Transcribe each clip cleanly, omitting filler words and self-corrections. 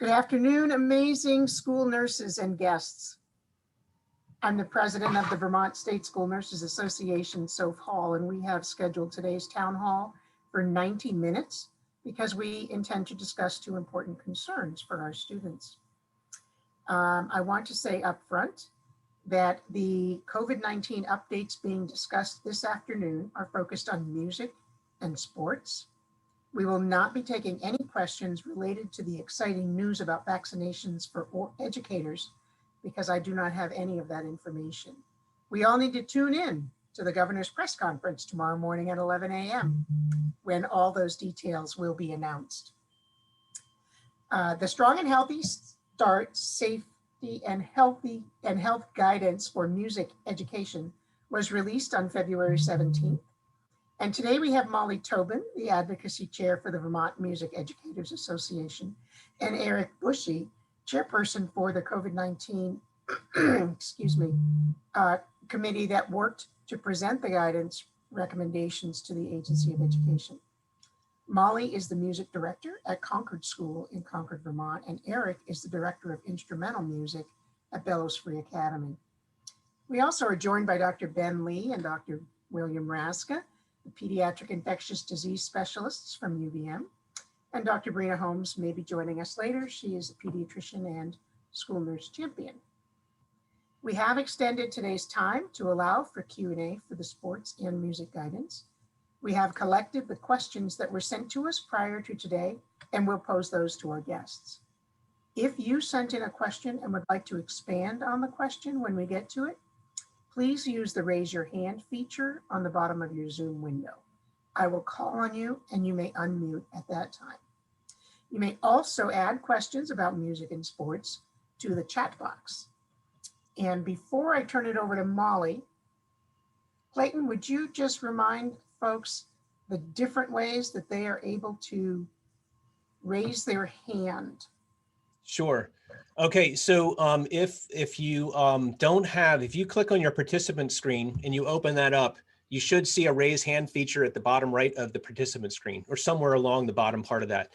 Good afternoon, amazing school nurses and guests. I'm the president of the Vermont State School Nurses Association, Soph Hall, and we have scheduled today's town hall for 90 minutes because we intend to discuss two important concerns for our students. I want to say up front that the COVID-19 updates being discussed this afternoon are focused on music and sports. We will not be taking any questions related to the exciting news about vaccinations for educators because I do not have any of that information. We all need to tune in to the governor's press conference tomorrow morning at 11 a.m. when all those details will be announced. The Strong and Healthy Start Safety and Health Guidance for Music Education was released on February 17th. And today we have Molly Tobin, the Advocacy Chair for the Vermont Music Educators Association, and Eric Bushey, Chairperson for the COVID-19 committee that worked to present the guidance recommendations to the Agency of Education. Molly is the music director at Concord School in Concord, Vermont, and Eric is the director of instrumental music at Bellows Free Academy. We also are joined by Dr. Ben Lee and Dr. William Raszka, the pediatric infectious disease specialists from UVM, and Dr. Brina Holmes may be joining us later. She is a pediatrician and school nurse champion. We have extended today's time to allow for Q&A for the sports and music guidance. We have collected the questions that were sent to us prior to today, and we'll pose those to our guests. If you sent in a question and would like to expand on the question when we get to it, please use the raise your hand feature on the bottom of your Zoom window. I will call on you and you may unmute at that time. You may also add questions about music and sports to the chat box. And before I turn it over to Molly, Clayton, would you just remind folks the different ways that they are able to raise their hand? Sure. Okay, so if you if you click on your participant screen and you open that up, you should see a raise hand feature at the bottom right of the participant screen or somewhere along the bottom part of that.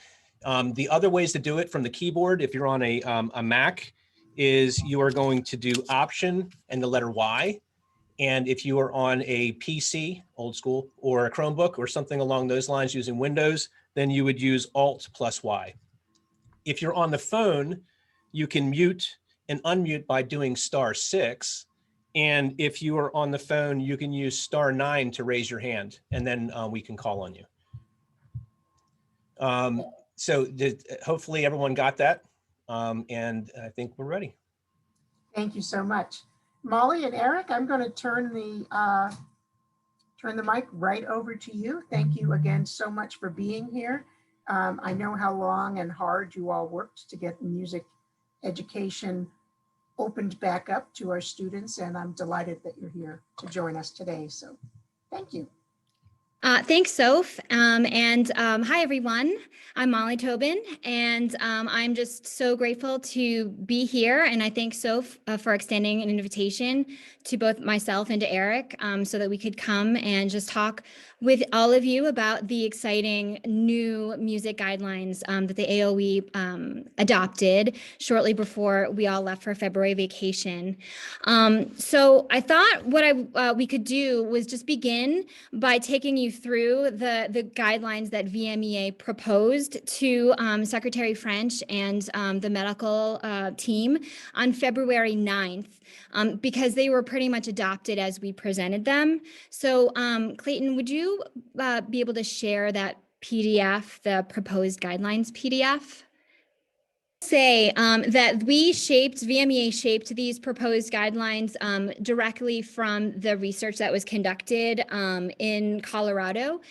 The other ways to do it from the keyboard, if you're on a Mac, is you are going to do Option and the letter Y. And if you are on a PC, old school, or a Chromebook or something along those lines using Windows, then you would use Alt plus Y. If you're on the phone, you can mute and unmute by doing *6. And if you are on the phone, you can use *9 to raise your hand, and then we can call on you. Hopefully everyone got that, and I think we're ready. Thank you so much. Molly and Eric, I'm going to turn the mic right over to you. Thank you again so much for being here. I know how long and hard you all worked to get music education opened back up to our students, and I'm delighted that you're here to join us today. So thank you. Thanks, Soph. Hi, everyone. I'm Molly Tobin, and I'm just so grateful to be here. And I thank Soph for extending an invitation to both myself and to Eric so that we could come and just talk with all of you about the exciting new music guidelines that the AOE adopted shortly before we all left for February vacation. So I thought what we could do was just begin by taking you through the guidelines that VMEA proposed to Secretary French and the medical team on February 9th. Because they were pretty much adopted as we presented them. So Clayton, would you be able to share that PDF, the proposed guidelines PDF? Say that VMEA shaped these proposed guidelines directly from the research that was conducted in Colorado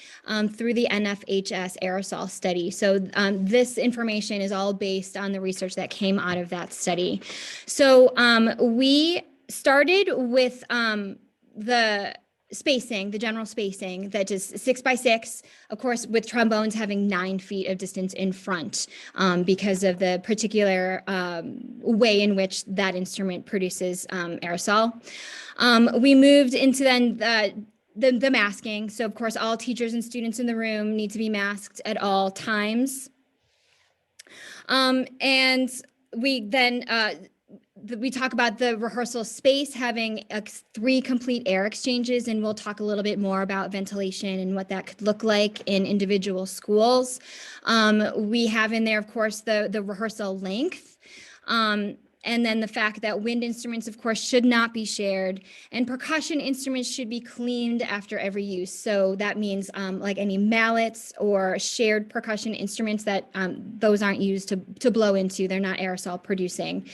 through the NFHS aerosol study. So this information is all based on the research that came out of that study. So we started with the general spacing that is 6 by 6, of course, with trombones having 9 feet of distance in front because of the particular way in which that instrument produces aerosol. We moved into then the masking. So of course, all teachers and students in the room need to be masked at all times. And we then we talk about the rehearsal space having 3 complete air exchanges, and we'll talk a little bit more about ventilation and what that could look like in individual schools. We have in there, of course, the rehearsal length. And then the fact that wind instruments, of course, should not be shared, and percussion instruments should be cleaned after every use. So that means like any mallets or shared percussion instruments that those aren't used to blow into, they're not aerosol producing.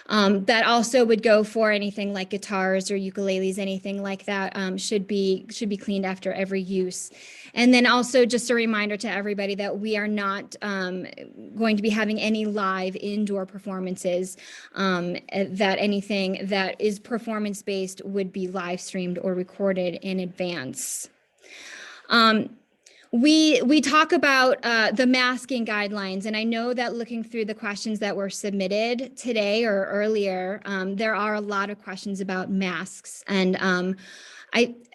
That also would go for anything like guitars or ukuleles, anything like that should be cleaned after every use. And then also just a reminder to everybody that we are not going to be having any live indoor performances, that anything that is performance-based would be live streamed or recorded in advance. We talk about the masking guidelines, and I know that looking through the questions that were submitted today or earlier, there are a lot of questions about masks, and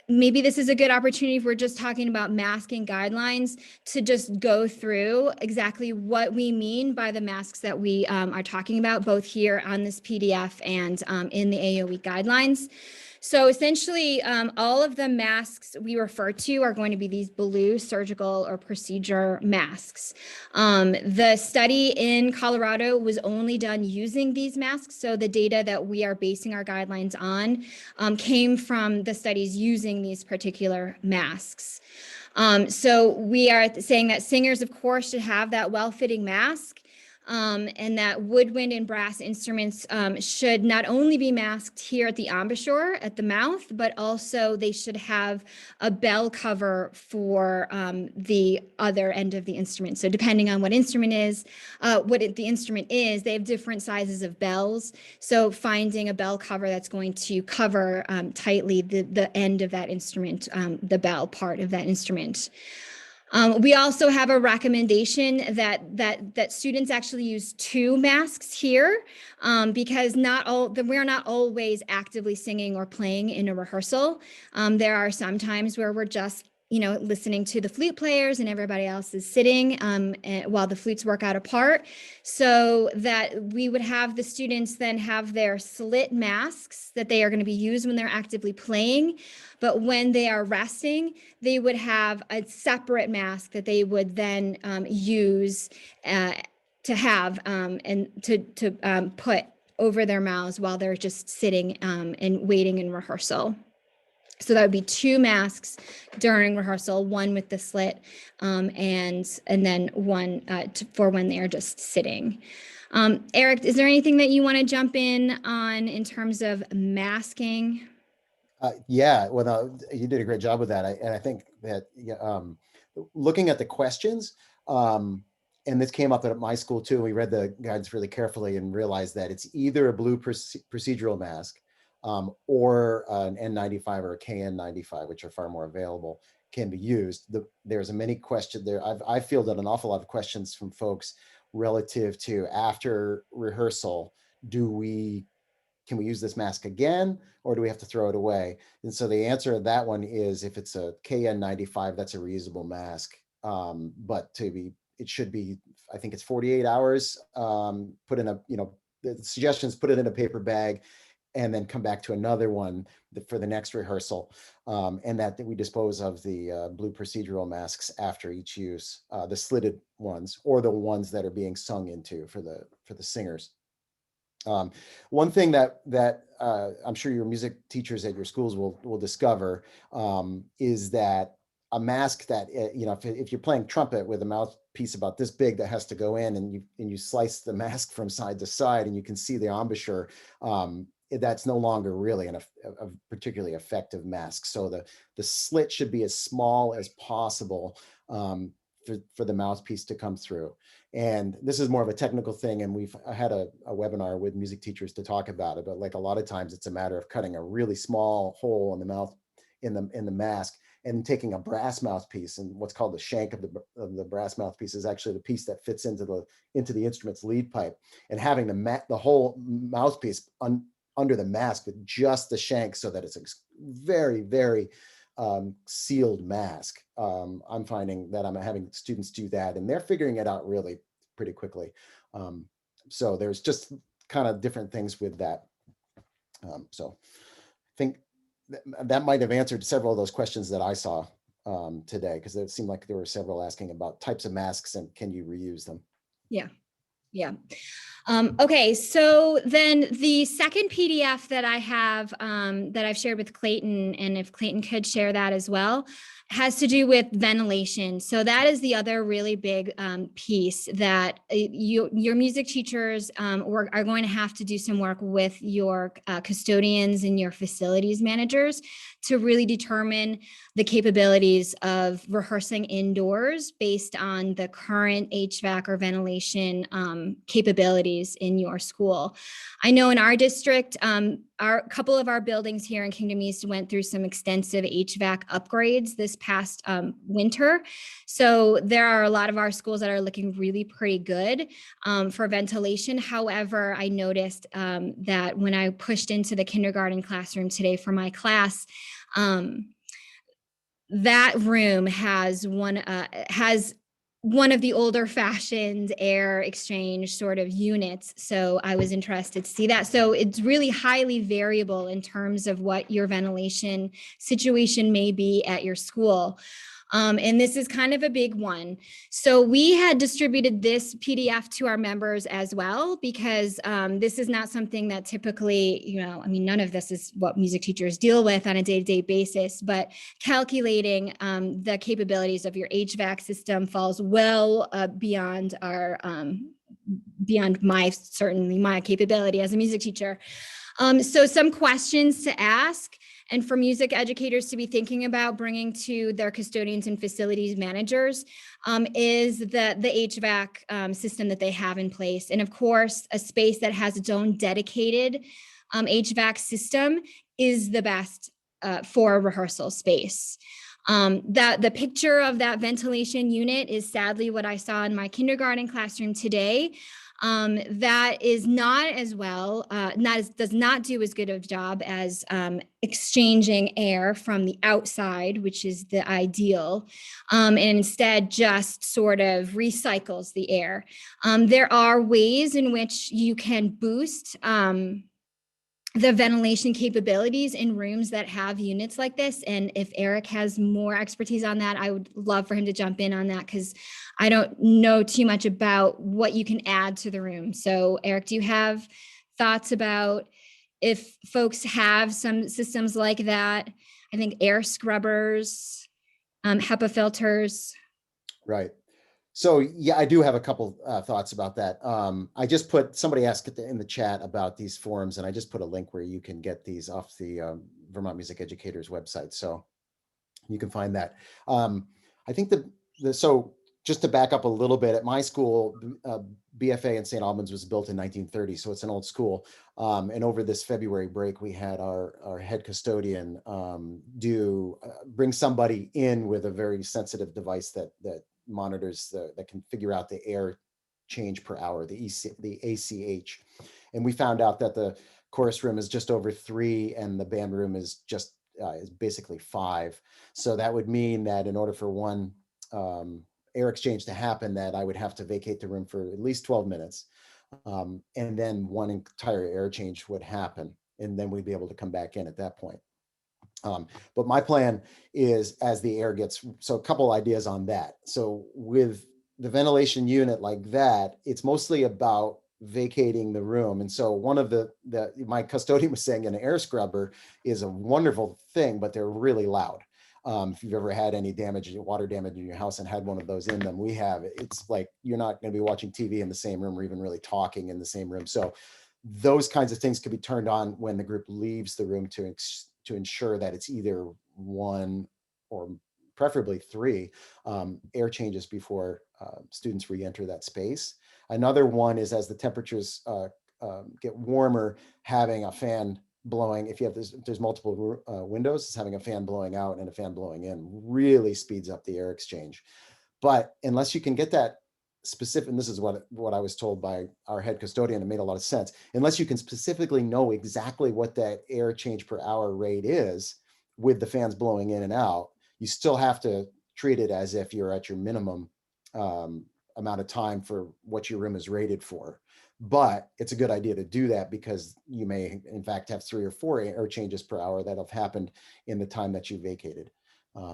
maybe this is a good opportunity if we're just talking about masking guidelines to just go through exactly what we mean by the masks that we are talking about, both here on this PDF and in the AOE guidelines. So essentially, all of the masks we refer to are going to be these blue surgical or procedure masks. The study in Colorado was only done using these masks. So the data that we are basing our guidelines on came from the studies using these particular masks. So we are saying that singers, of course, should have that well-fitting mask. And that woodwind and brass instruments should not only be masked here at the embouchure at the mouth, but also they should have a bell cover for the other end of the instrument. So depending on what instrument is, the instrument is, they have different sizes of bells. So finding a bell cover that's going to cover tightly the end of that instrument, the bell part of that instrument. We also have a recommendation that students actually use 2 masks here because we're not always actively singing or playing in a rehearsal. There are some times where we're just listening to the flute players and everybody else is sitting while the flutes work out a part, so that we would have the students then have their slit masks that they are going to be used when they're actively playing. But when they are resting, they would have a separate mask that they would then use to have and to put over their mouths while they're just sitting and waiting in rehearsal. So that would be 2 masks during rehearsal, one with the slit and then one for when they are just sitting. Eric, is there anything that you want to jump in on in terms of masking? Yeah, well, you did a great job with that. And I think that looking at the questions, and this came up at my school too, we read the guidance really carefully and realized that it's either a blue procedural mask or an N95 or a KN95, which are far more available, can be used. There's a many questions there. I've fielded an awful lot of questions from folks relative to after rehearsal, can we use this mask again, or do we have to throw it away? And so the answer to that one is, if it's a KN95, that's a reusable mask. But it should be, I think it's 48 hours, put in the suggestions, put it in a paper bag, and then come back to another one for the next rehearsal, and that we dispose of the blue procedural masks after each use, the slitted ones or the ones that are being sung into for the singers. One thing that I'm sure your music teachers at your schools will discover is that a mask that if you're playing trumpet with a mouthpiece about this big that has to go in, and you slice the mask from side to side and you can see the embouchure, that's no longer really a particularly effective mask. So the slit should be as small as possible for the mouthpiece to come through. And this is more of a technical thing, and we've had a webinar with music teachers to talk about it, but like a lot of times it's a matter of cutting a really small hole in the mouth in the mask and taking a brass mouthpiece, and what's called the shank of the brass mouthpiece is actually the piece that fits into the instrument's lead pipe, and having the whole mouthpiece under the mask with just the shank, so that it's a very, very sealed mask. I'm finding that I'm having students do that, and they're figuring it out really pretty quickly. So there's just kind of different things with that. So I think that might have answered several of those questions that I saw today, because it seemed like there were several asking about types of masks and can you reuse them? Yeah. Yeah. Okay, so then the second PDF that I have that I've shared with Clayton, and if Clayton could share that as well, has to do with ventilation. So that is the other really big piece that your music teachers are going to have to do some work with your custodians and your facilities managers to really determine the capabilities of rehearsing indoors based on the current HVAC or ventilation capabilities in your school. I know in our district, a couple of our buildings here in Kingdom East went through some extensive HVAC upgrades this past winter. So there are a lot of our schools that are looking really pretty good for ventilation. However, I noticed that when I pushed into the kindergarten classroom today for my class, that room has one of the older fashioned air exchange sort of units. So I was interested to see that. So it's really highly variable in terms of what your ventilation situation may be at your school. And this is kind of a big one. So we had distributed this PDF to our members as well, because this is not something that typically, I mean, none of this is what music teachers deal with on a day-to-day basis, but calculating the capabilities of your HVAC system falls well beyond our, beyond my capability as a music teacher. So some questions to ask, and for music educators to be thinking about bringing to their custodians and facilities managers is the HVAC system that they have in place. And of course, a space that has its own dedicated HVAC system is the best for a rehearsal space. The picture of that ventilation unit is sadly what I saw in my kindergarten classroom today. That is not as well, does not do as good of a job as exchanging air from the outside, which is the ideal, and instead just sort of recycles the air. There are ways in which you can boost the ventilation capabilities in rooms that have units like this. And if Eric has more expertise on that, I would love for him to jump in on that, because I don't know too much about what you can add to the room. So Eric, do you have thoughts about if folks have some systems like that? I think air scrubbers, HEPA filters. Right. So yeah, I do have a couple thoughts about that. I just put, somebody asked in the chat about these forums, and I just put a link where you can get these off the Vermont Music Educators website. So you can find that. I think so just to back up a little bit, at my school, BFA in St. Albans was built in 1930, so it's an old school. And over this February break, we had our head custodian bring somebody in with a very sensitive device that monitors that can figure out the air change per hour, the ACH. And we found out that the chorus room is just over 3 and the band room is just is basically 5. So that would mean that in order for one air exchange to happen, that I would have to vacate the room for at least 12 minutes. And then one entire air change would happen. And then we'd be able to come back in at that point. But my plan is, as the air gets, so a couple ideas on that. So with the ventilation unit like that, it's mostly about vacating the room. And so one of my custodian was saying an air scrubber is a wonderful thing, but they're really loud. If you've ever had any water damage in your house and had one of those in them, we have, it's like, you're not going to be watching TV in the same room or even really talking in the same room. So those kinds of things could be turned on when the group leaves the room to ensure that it's either 1 or preferably 3 air changes before students re-enter that space. Another one is, as the temperatures get warmer, having a fan blowing. If there's multiple windows, having a fan blowing out and a fan blowing in really speeds up the air exchange. But unless you can get that specific, and this is what I was told by our head custodian, it made a lot of sense, unless you can specifically know exactly what that air change per hour rate is with the fans blowing in and out, you still have to treat it as if you're at your minimum amount of time for what your room is rated for. But it's a good idea to do that because you may, in fact, have 3 or 4 air changes per hour that have happened in the time that you vacated.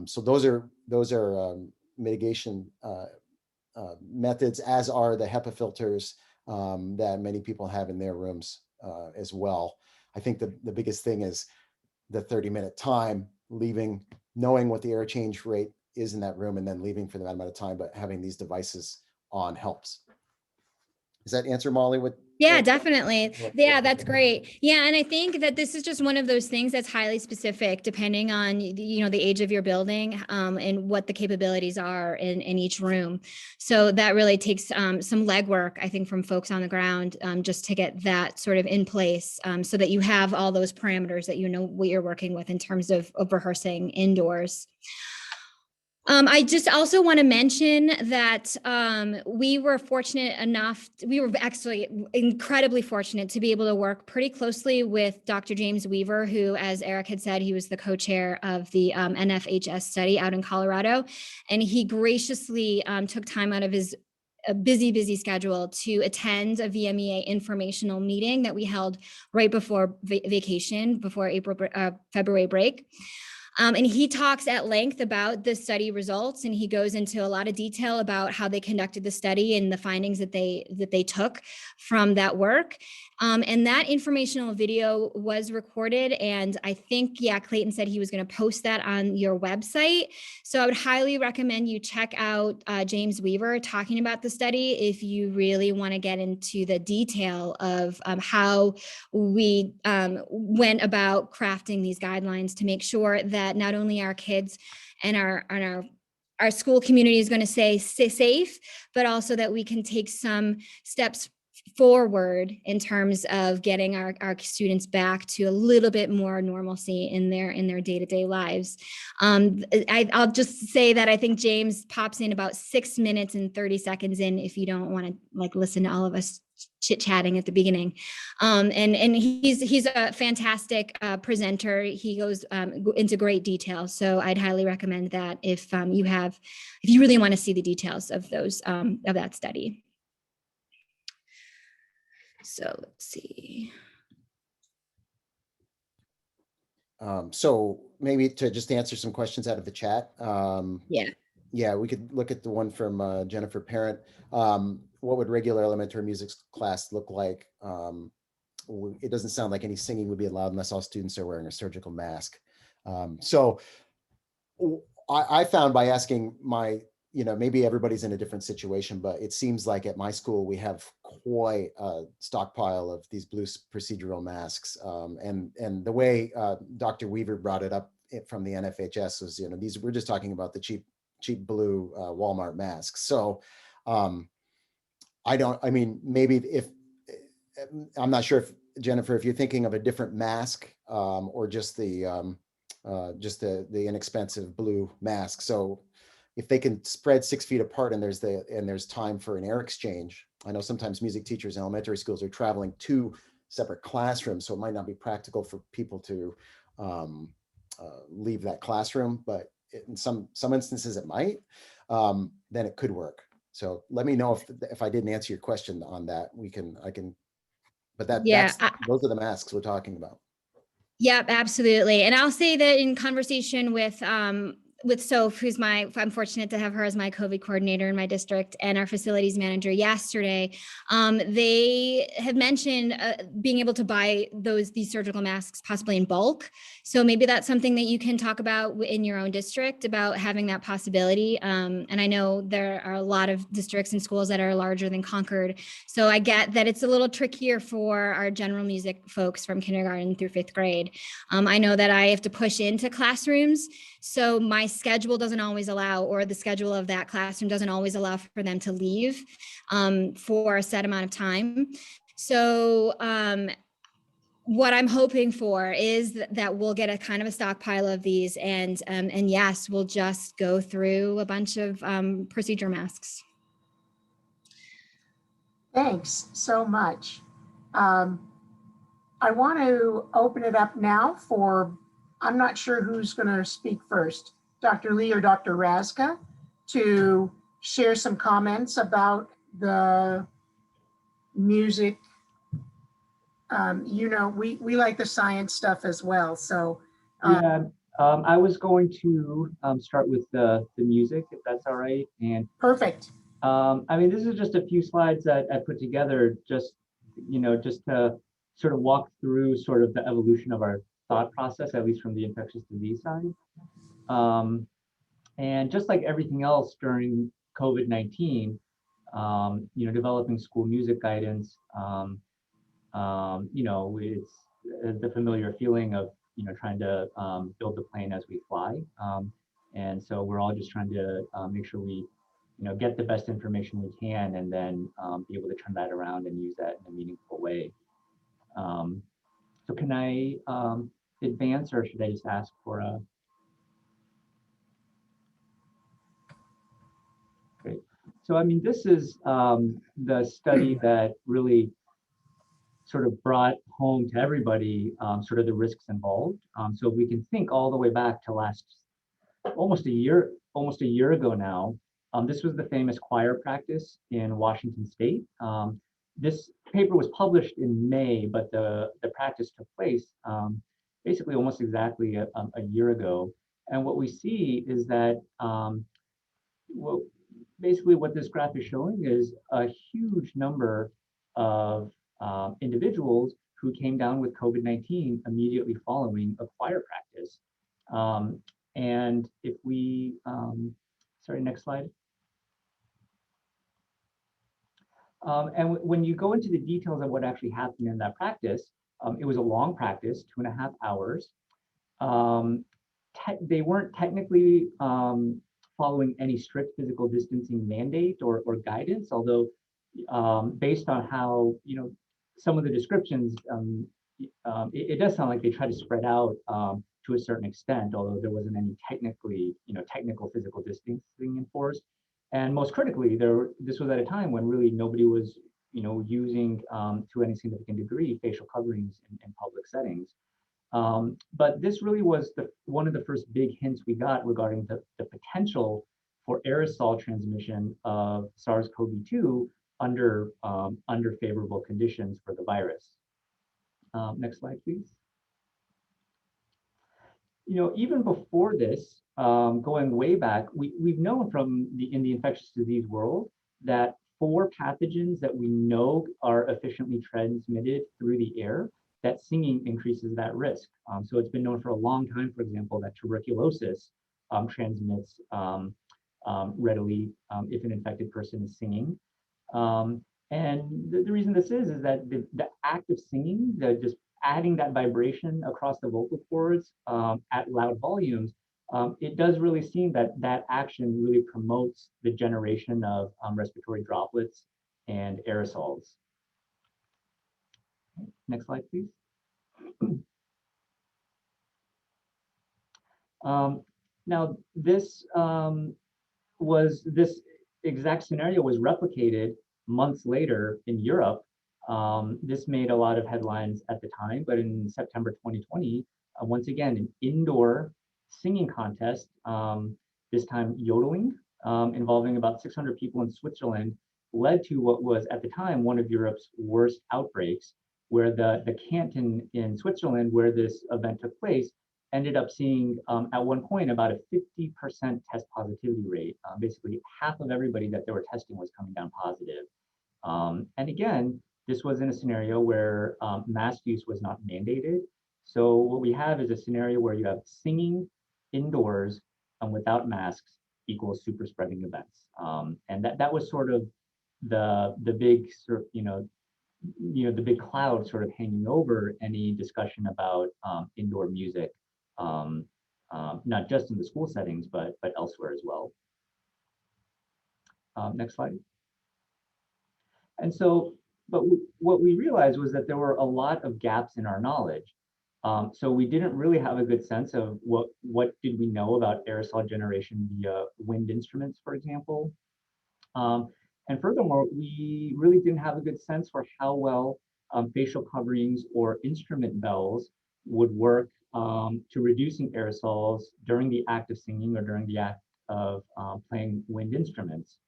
So those are mitigation methods, as are the HEPA filters that many people have in their rooms as well. I think the biggest thing is the 30-minute time, leaving, knowing what the air change rate is in that room, and then leaving for that amount of time, but having these devices on helps. Does that answer, Molly? Yeah, definitely. Yeah, that's great. Yeah, and I think that this is just one of those things that's highly specific depending on, you know, the age of your building and what the capabilities are in each room. So that really takes some legwork, I think, from folks on the ground just to get that sort of in place so that you have all those parameters that you know what you're working with in terms of rehearsing indoors. I just also want to mention that we were fortunate enough, we were actually incredibly fortunate to be able to work pretty closely with Dr. James Weaver, who, as Eric had said, he was the co-chair of the NFHS study out in Colorado. And he graciously took time out of his busy schedule to attend a VMEA informational meeting that we held right before vacation, before February break. And he talks at length about the study results, and he goes into a lot of detail about how they conducted the study and the findings that they took from that work. And that informational video was recorded, and I think, yeah, Clayton said he was going to post that on your website. So I would highly recommend you check out James Weaver talking about the study if you really want to get into the detail of how we went about crafting these guidelines to make sure that not only our kids and our school community is going to stay safe, but also that we can take some steps forward in terms of getting our students back to a little bit more normalcy in their day-to-day lives. I'll just say that I think James pops in about 6 minutes and 30 seconds in if you don't want to like listen to all of us chit-chatting at the beginning. And he's a fantastic presenter. He goes into great detail. So I'd highly recommend that if you really want to see the details of those of that study. So let's see. So maybe to just answer some questions out of the chat. Yeah, we could look at the one from Jennifer Parent. What would regular elementary music class look like? It doesn't sound like any singing would be allowed unless all students are wearing a surgical mask. So I found by asking maybe everybody's in a different situation, but it seems like at my school, we have quite a stockpile of these blue procedural masks. And the way Dr. Weaver brought it up from the NFHS was, we're just talking about the cheap blue Walmart masks. So maybe I'm not sure if Jennifer, if you're thinking of a different mask or just the inexpensive blue mask. So if they can spread 6 feet apart and there's time for an air exchange. I know sometimes music teachers in elementary schools are traveling to separate classrooms, so it might not be practical for people to leave that classroom, but in some instances it might, then it could work. So let me know if I didn't answer your question on that. But those are the masks we're talking about. Yep, absolutely. And I'll say that in conversation with Soph, I'm fortunate to have her as my COVID coordinator in my district, and our facilities manager yesterday, they have mentioned being able to buy these surgical masks possibly in bulk. So maybe that's something that you can talk about in your own district about having that possibility. And I know there are a lot of districts and schools that are larger than Concord. So I get that it's a little trickier for our general music folks from kindergarten through 5th grade. I know that I have to push into classrooms. So my schedule doesn't always allow, or the schedule of that classroom doesn't always allow for them to leave for a set amount of time. So what I'm hoping for is that we'll get a kind of a stockpile of these, and yes, we'll just go through a bunch of procedure masks. Thanks so much. I want to open it up now for, I'm not sure who's going to speak first, Dr. Lee or Dr. Raszka, to share some comments about the music. You know, we like the science stuff as well. So Yeah, I was going to start with the music, if that's all right. And perfect. I mean, this is just a few slides that I put together, just just to sort of walk through sort of the evolution of our thought process, at least from the infectious disease side. And just like everything else during COVID-19, developing school music guidance, it's the familiar feeling of trying to build the plane as we fly, and so we're all just trying to make sure we get the best information we can, and then be able to turn that around and use that in a meaningful way. So can I advance, or should I just ask for a? Great. So I mean, this is the study that really sort of brought home to everybody sort of the risks involved. So we can think all the way back to almost a year ago now. This was the famous choir practice in Washington State. This paper was published in May, but the practice took place basically almost exactly a year ago. And what we see is that basically what this graph is showing is a huge number of individuals who came down with COVID-19 immediately following a choir practice. And if we, sorry, next slide. And when you go into the details of what actually happened in that practice, it was a long practice, 2.5 hours. They weren't technically following any strict physical distancing mandate or guidance, although based on how some of the descriptions, it does sound like they try to spread out to a certain extent, although there wasn't any technical physical distancing enforced. And most critically, this was at a time when really nobody was using to any significant degree facial coverings in public settings. But this really was one of the first big hints we got regarding the potential for aerosol transmission of SARS-CoV-2 under favorable conditions for the virus. Next slide, please. Even before this, going way back, we've known in the infectious disease world that 4 pathogens that we know are efficiently transmitted through the air, that singing increases that risk. So it's been known for a long time, for example, that tuberculosis transmits readily if an infected person is singing. And the reason this is that the act of singing, just adding that vibration across the vocal cords at loud volumes, it does really seem that action really promotes the generation of respiratory droplets and aerosols. Next slide, please. Now, this exact scenario was replicated months later in Europe. This made a lot of headlines at the time, but in September 2020, once again, an indoor singing contest, this time yodeling, involving about 600 people in Switzerland, led to what was at the time one of Europe's worst outbreaks, where the canton in Switzerland where this event took place ended up seeing at one point about a 50% test positivity rate. Basically, half of everybody that they were testing was coming down positive. And again, this was in a scenario where mask use was not mandated. So what we have is a scenario where you have singing indoors without masks equals super spreading events. And that was sort of the big sort of, the big cloud sort of hanging over any discussion about indoor music, not just in the school settings, but elsewhere as well. Next slide. And so, but what we realized was that there were a lot of gaps in our knowledge. So we didn't really have a good sense of what did we know about aerosol generation via wind instruments, for example. And furthermore, we really didn't have a good sense for how well facial coverings or instrument bells would work to reducing aerosols during the act of singing or during the act of playing wind instruments.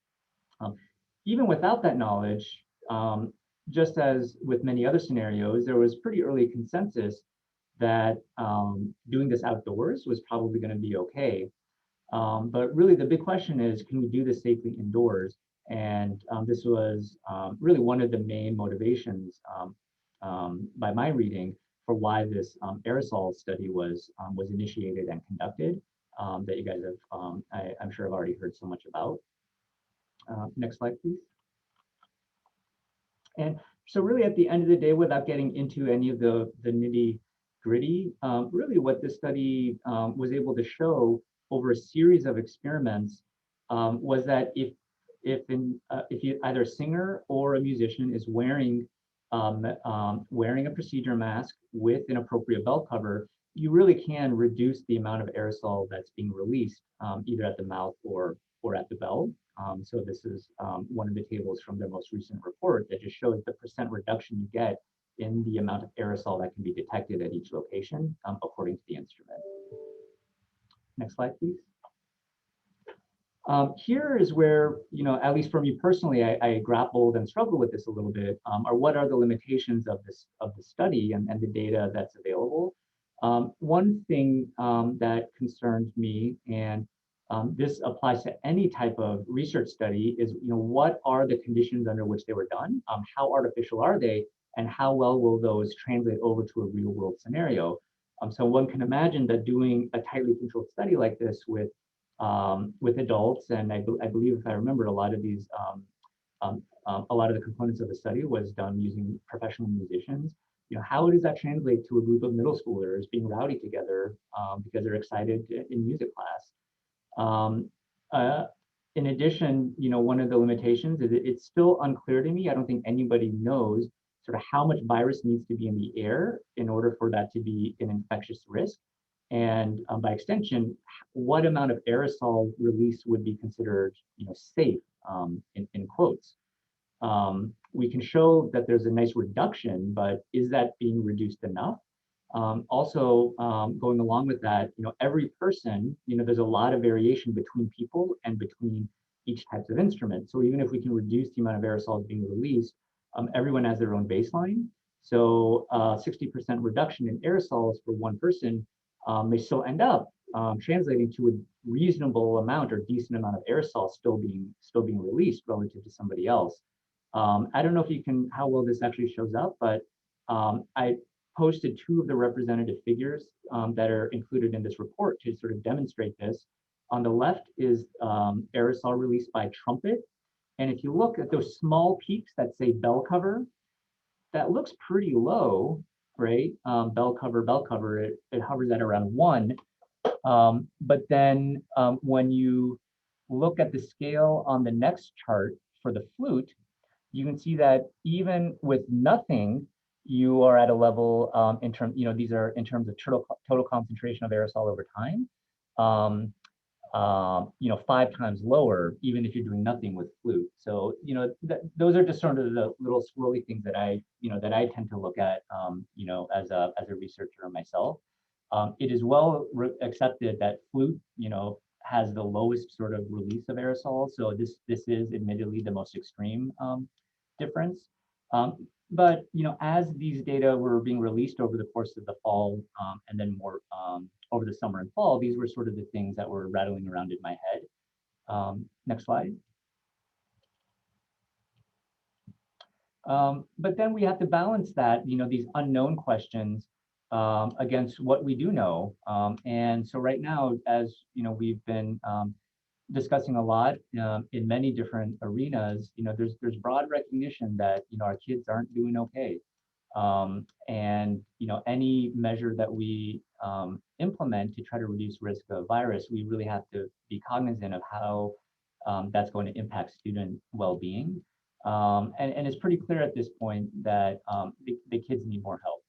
Even without that knowledge, just as with many other scenarios, there was pretty early consensus that doing this outdoors was probably going to be okay. But really the big question is, can we do this safely indoors? And this was really one of the main motivations by my reading for why this aerosol study was initiated and conducted, that you guys have, I'm sure have already heard so much about. Next slide, please. And so really at the end of the day, without getting into any of the nitty gritty, really what this study was able to show over a series of experiments was that if either a singer or a musician is wearing a procedure mask with an appropriate belt cover, you really can reduce the amount of aerosol that's being released either at the mouth or at the belt. So this is one of the tables from their most recent report that just shows the % reduction you get in the amount of aerosol that can be detected at each location according to the instrument. Next slide, please. Here is where, at least for me personally, I grappled and struggled with this a little bit, or what are the limitations of the study and the data that's available. One thing that concerned me, and this applies to any type of research study, is what are the conditions under which they were done? How artificial are they? And how well will those translate over to a real world scenario? So one can imagine that doing a tightly controlled study like this with adults, and I believe, if I remember, a lot of these, a lot of the components of the study was done using professional musicians. How does that translate to a group of middle schoolers being rowdy together because they're excited in music class? In addition, one of the limitations is it's still unclear to me. I don't think anybody knows sort of how much virus needs to be in the air in order for that to be an infectious risk. And by extension, what amount of aerosol release would be considered, safe, in quotes. We can show that there's a nice reduction, but is that being reduced enough? Also, going along with that, every person, there's a lot of variation between people and between each types of instrument. So even if we can reduce the amount of aerosols being released, everyone has their own baseline. So 60% reduction in aerosols for one person may still end up translating to a reasonable amount or decent amount of aerosol still being released relative to somebody else. I don't know if how well this actually shows up, but I posted 2 of the representative figures that are included in this report to sort of demonstrate this. On the left is aerosol released by trumpet. And if you look at those small peaks that say bell cover, that looks pretty low, right? Bell cover, it hovers at around 1. But then when you look at the scale on the next chart for the flute, you can see that even with nothing, you are at a level in terms, these are in terms of total concentration of aerosol over time, 5 times lower, even if you're doing nothing with flute. So, those are just sort of the little swirly things that I tend to look at, as a researcher myself. It is well accepted that flute, has the lowest sort of release of aerosol. So this is admittedly the most extreme difference. But as these data were being released over the course of the fall and then more over the summer and fall, these were sort of the things that were rattling around in my head. Next slide. But then we have to balance that, these unknown questions against what we do know. And so right now, as we've been discussing a lot in many different arenas, there's broad recognition that our kids aren't doing okay. And any measure that we implement to try to reduce risk of virus, we really have to be cognizant of how that's going to impact student well-being. And it's pretty clear at this point that the kids need more help.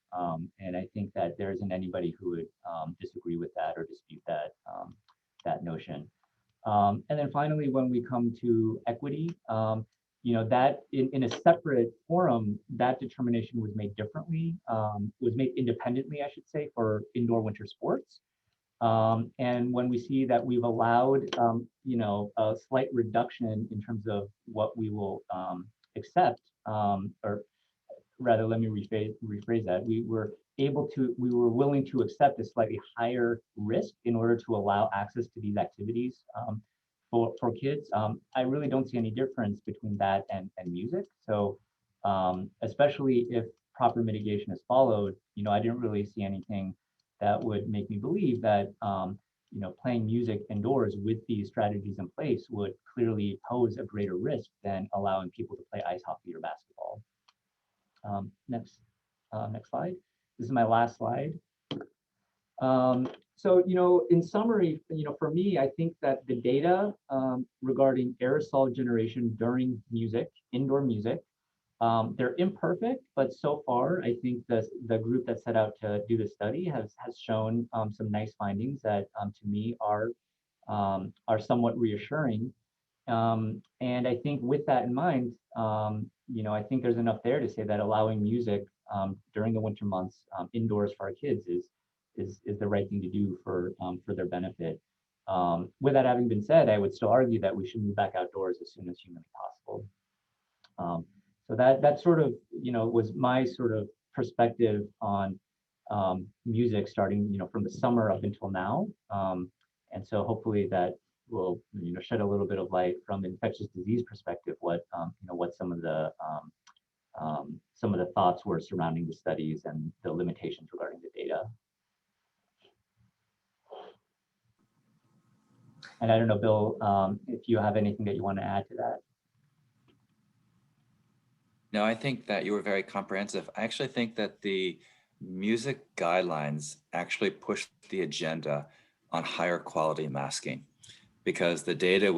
And I think that there isn't anybody who would disagree with that or dispute that notion. And then finally, when we come to equity, that in a separate forum, that determination was made differently, was made independently, I should say, for indoor winter sports. And when we see that we've allowed, you know, a slight reduction in terms of what we will accept, or rather, let me rephrase that. We were willing to accept a slightly higher risk in order to allow access to these activities for kids. I really don't see any difference between that and music. So especially if proper mitigation is followed, you know, I didn't really see anything that would make me believe that you know, playing music indoors with these strategies in place would clearly pose a greater risk than allowing people to play ice hockey or basketball. Next slide. This is my last slide. So, you know, in summary, you know, for me, I think that the data regarding aerosol generation during music, indoor music, they're imperfect, but so far, I think the group that set out to do the study has shown some nice findings that to me are somewhat reassuring. And I think with that in mind, you know, I think there's enough there to say that allowing music during the winter months indoors for our kids is the right thing to do for their benefit. With that having been said, I would still argue that we should move back outdoors as soon as humanly possible. So that sort of, you know, was my sort of perspective on music starting, you know, from the summer up until now. And so hopefully that will, you know, shed a little bit of light from an infectious disease perspective, what you know, what some of the thoughts were surrounding the studies and the limitations regarding the data. And I don't know, Bill, if you have anything that you want to add to that. No, I think that you were very comprehensive. I actually think that the music guidelines actually pushed the agenda on higher quality masking, because the data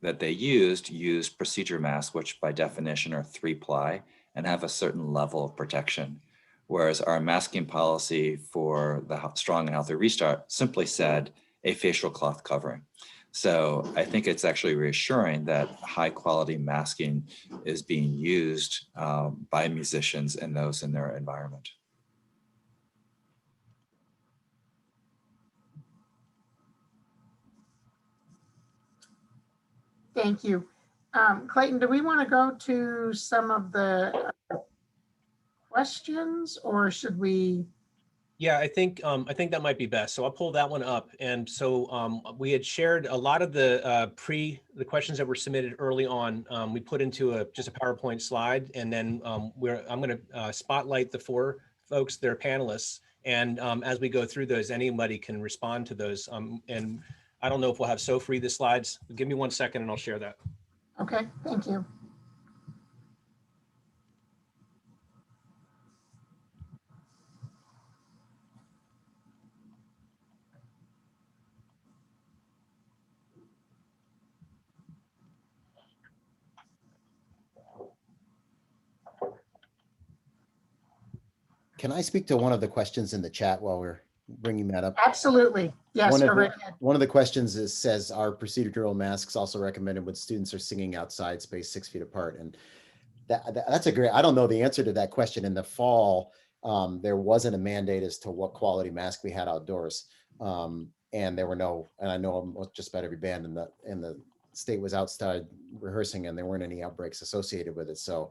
that they used procedure masks, which by definition are 3-ply and have a certain level of protection. Whereas our masking policy for the strong and healthy restart simply said a facial cloth covering. So I think it's actually reassuring that high quality masking is being used by musicians and those in their environment. Thank you. Clayton, do we want to go to some of the questions, or should we? Yeah, I think that might be best. So I'll pull that one up. And so we had shared a lot of the questions that were submitted early on. We put into just a PowerPoint slide, and then I'm going to spotlight the 4 folks, they're panelists. And as we go through those, anybody can respond to those. And I don't know if we'll have Soph read the slides. Give me 1 second and I'll share that. Okay, thank you. Can I speak to one of the questions in the chat while we're bringing that up? Absolutely. Yes, go right ahead. One of the questions says, are procedural masks also recommended when students are singing outside, spaced 6 feet apart? And that's a great, I don't know the answer to that question. In the fall, there wasn't a mandate as to what quality mask we had outdoors. And there were no, and I know just about every band in the state was outside rehearsing, and there weren't any outbreaks associated with it. So,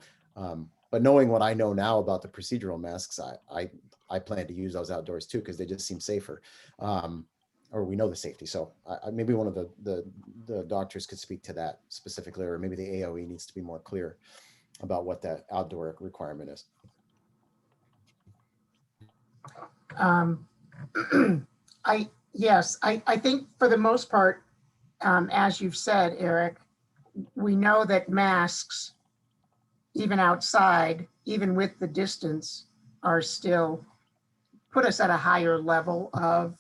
but knowing what I know now about the procedural masks, I plan to use those outdoors too, because they just seem safer, or we know the safety. So maybe one of the doctors could speak to that specifically, or maybe the AOE needs to be more clear about what that outdoor requirement is. Yes, I think for the most part, as you've said, Eric, we know that masks, even outside, even with the distance, are still put us at a higher level of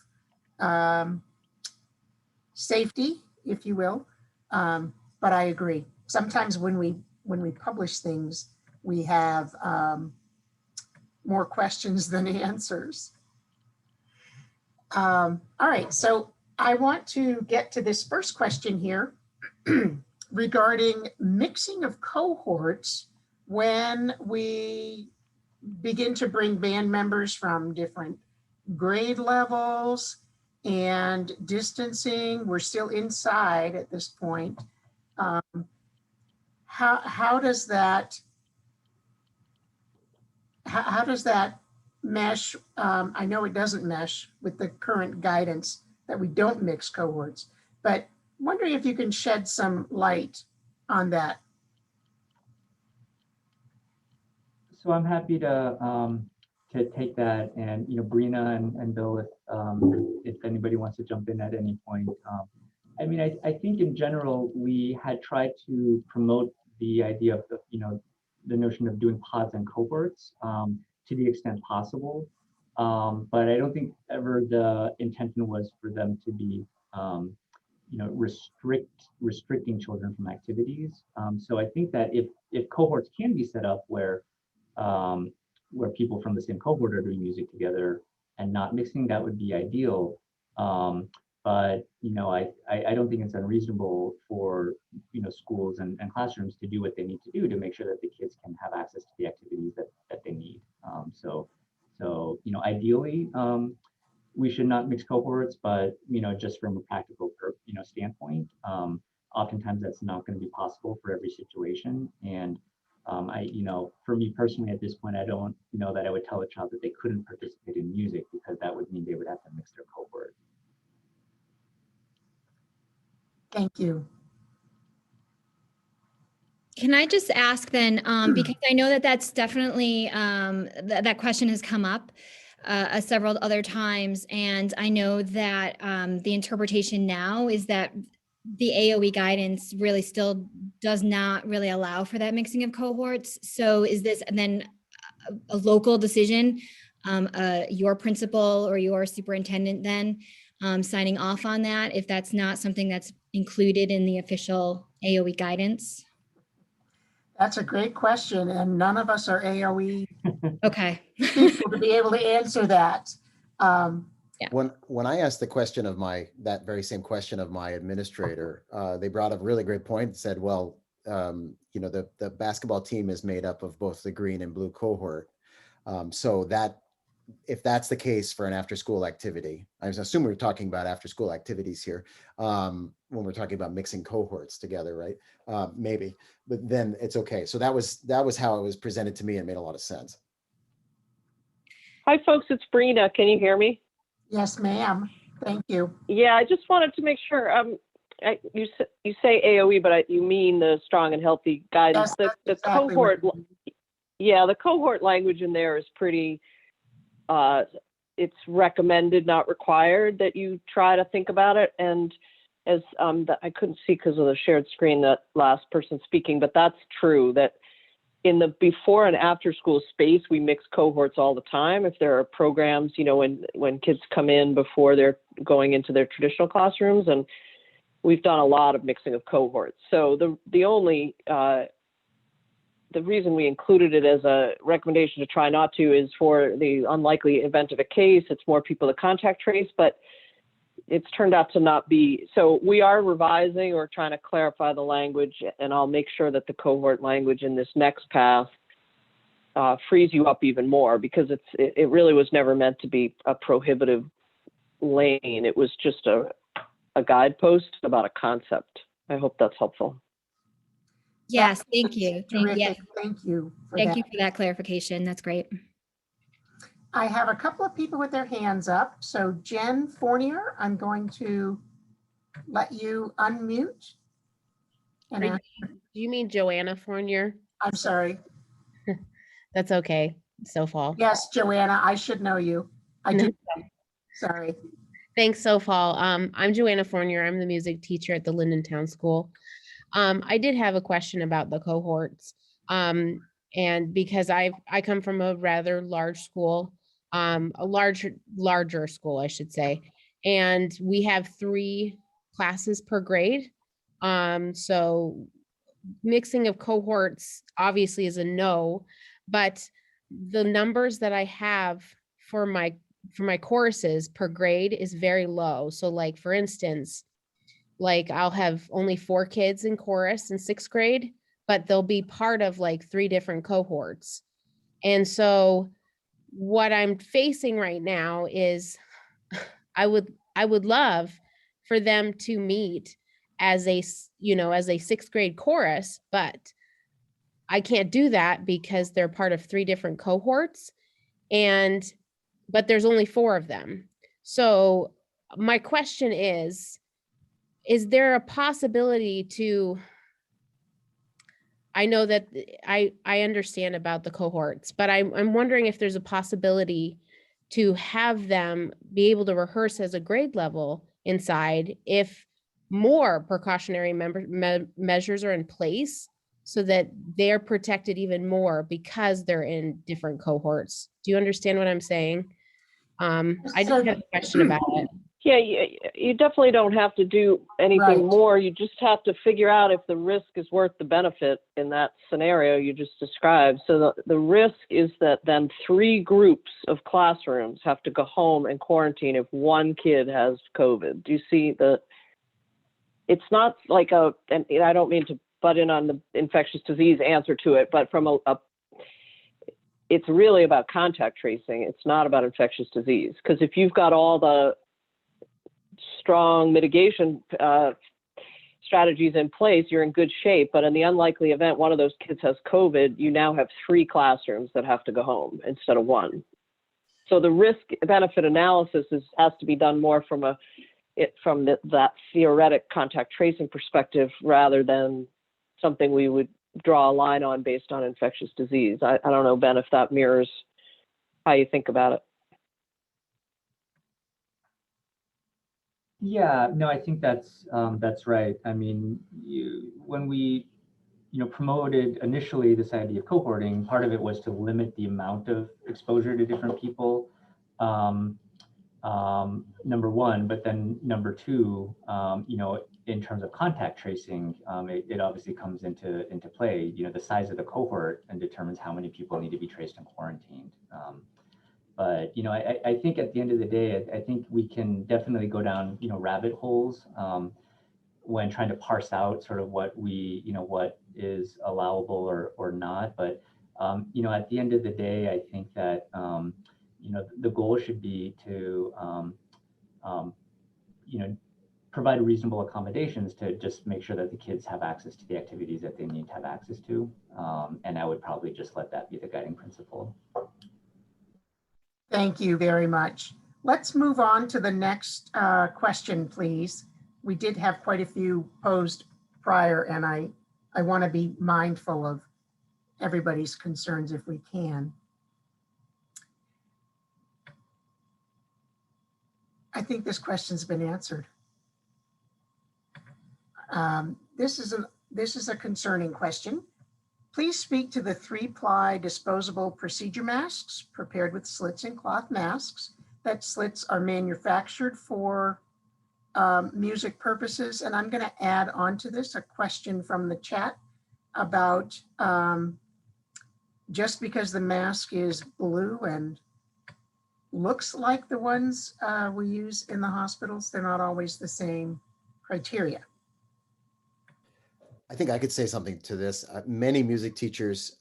safety, if you will. But I agree. Sometimes when we publish things, we have more questions than answers. All right, so I want to get to this first question here regarding mixing of cohorts when we begin to bring band members from different grade levels and distancing. We're still inside at this point. How does that mesh? I know it doesn't mesh with the current guidance that we don't mix cohorts, but wondering if you can shed some light on that. So I'm happy to take that, and Brina and Bill, if anybody wants to jump in at any point. I mean, I think in general we had tried to promote the idea of the notion of doing pods and cohorts to the extent possible, but I don't think ever the intention was for them to be restricting children from activities. So I think that if cohorts can be set up where people from the same cohort are doing music together and not mixing, that would be ideal. But I don't think it's unreasonable for schools and classrooms to do what they need to do to make sure that the kids can have access to the activities that they need. So ideally, we should not mix cohorts, but just from a practical standpoint, oftentimes that's not going to be possible for every situation. And for me personally, at this point, I don't know that I would tell a child that they couldn't participate in music, because that would mean they would have to mix their cohort. Thank you. Can I just ask then, because I know that that's definitely, that question has come up several other times, and I know that the interpretation now is that the AOE guidance really still does not really allow for that mixing of cohorts. So is this then a local decision, your principal or your superintendent then signing off on that, if that's not something that's included in the official AOE guidance? That's a great question, and none of us are AOE Okay. people to be able to answer that. Yeah. When I asked the question of that very same question of my administrator, they brought up a really great point and said, well, the basketball team is made up of both the green and blue cohort. So that if that's the case for an after-school activity, I assume we're talking about after-school activities here when we're talking about mixing cohorts together, right? Maybe, but then it's okay. So that was how it was presented to me, and made a lot of sense. Hi, folks. It's Brina. Can you hear me? Yes, ma'am. Thank you. Yeah, I just wanted to make sure. You say AOE, but you mean the strong and healthy guidance. Yes, The exactly cohort, what I mean. yeah, the cohort language in there is pretty. It's recommended, not required, that you try to think about it. And as I couldn't see because of the shared screen, that last person speaking, but that's true that in the before and after school space, we mix cohorts all the time. If there are programs, when kids come in before they're going into their traditional classrooms, and we've done a lot of mixing of cohorts. So the only, the reason we included it as a recommendation to try not to is for the unlikely event of a case. It's more people to contact trace, but it's turned out to not be. So we are revising or trying to clarify the language, and I'll make sure that the cohort language in this next pass frees you up even more, because it really was never meant to be a prohibitive lane. It was just a guidepost about a concept. I hope that's helpful. Yes, thank you. Terrific. Thank you for that. Thank you for that clarification. That's great. I have a couple of people with their hands up. So Jen Fournier, I'm going to let you unmute. And Do you mean Joanna Fournier? I'm sorry. That's okay. Sofal. Yes, Joanna, I should know you. I do. Sorry. Thanks, Sofal. I'm Joanna Fournier. I'm the music teacher at the Linden Town School. I did have a question about the cohorts. And because I come from a rather large school, a larger school, I should say. And we have 3 classes per grade. So mixing of cohorts obviously is a no, but the numbers that I have for my courses per grade is very low. So like, for instance, like I'll have only 4 kids in chorus in 6th grade, but they'll be part of like 3 different cohorts. And so what I'm facing right now is I would I would love for them to meet as a, as a 6th grade chorus, but I can't do that because they're part of 3 different cohorts, but there's only 4 of them. So my question is there a possibility to, I know that I understand about the cohorts, but I'm wondering if there's a possibility to have them be able to rehearse as a grade level inside if more precautionary measures are in place so that they're protected even more because they're in different cohorts. Do you understand what I'm saying? I just have a question about it. Yeah, you definitely don't have to do anything Right. more. You just have to figure out if the risk is worth the benefit in that scenario you just described. So the risk is that then 3 groups of classrooms have to go home and quarantine if one kid has COVID. Do you see it's not like and I don't mean to butt in on the infectious disease answer to it, but from it's really about contact tracing. It's not about infectious disease. Because if you've got all the strong mitigation strategies in place, you're in good shape. But in the unlikely event one of those kids has COVID, you now have 3 classrooms that have to go home instead of 1. So the risk-benefit analysis has to be done more from that theoretic contact tracing perspective rather than something we would draw a line on based on infectious disease. I don't know, Ben, if that mirrors how you think about it. Yeah, no, I think that's right. I mean, when we promoted initially this idea of cohorting, part of it was to limit the amount of exposure to different people. Number one, but then number 2, in terms of contact tracing, it obviously comes into play. The size of the cohort and determines how many people need to be traced and quarantined. But I think at the end of the day, I think we can definitely go down rabbit holes when trying to parse out sort of what what is allowable or not. But at the end of the day, I think that the goal should be to provide reasonable accommodations to just make sure that the kids have access to the activities that they need to have access to. And I would probably just let that be the guiding principle. Thank you very much. Let's move on to the next question, please. We did have quite a few posed prior, and I want to be mindful of everybody's concerns if we can. I think this question's been answered. This is a concerning question. Please speak to the 3-ply disposable procedure masks prepared with slits and cloth masks. That slits are manufactured for music purposes. And I'm going to add on to this a question from the chat about just because the mask is blue and looks like the ones we use in the hospitals, they're not always the same criteria. I think I could say something to this. Many music teachers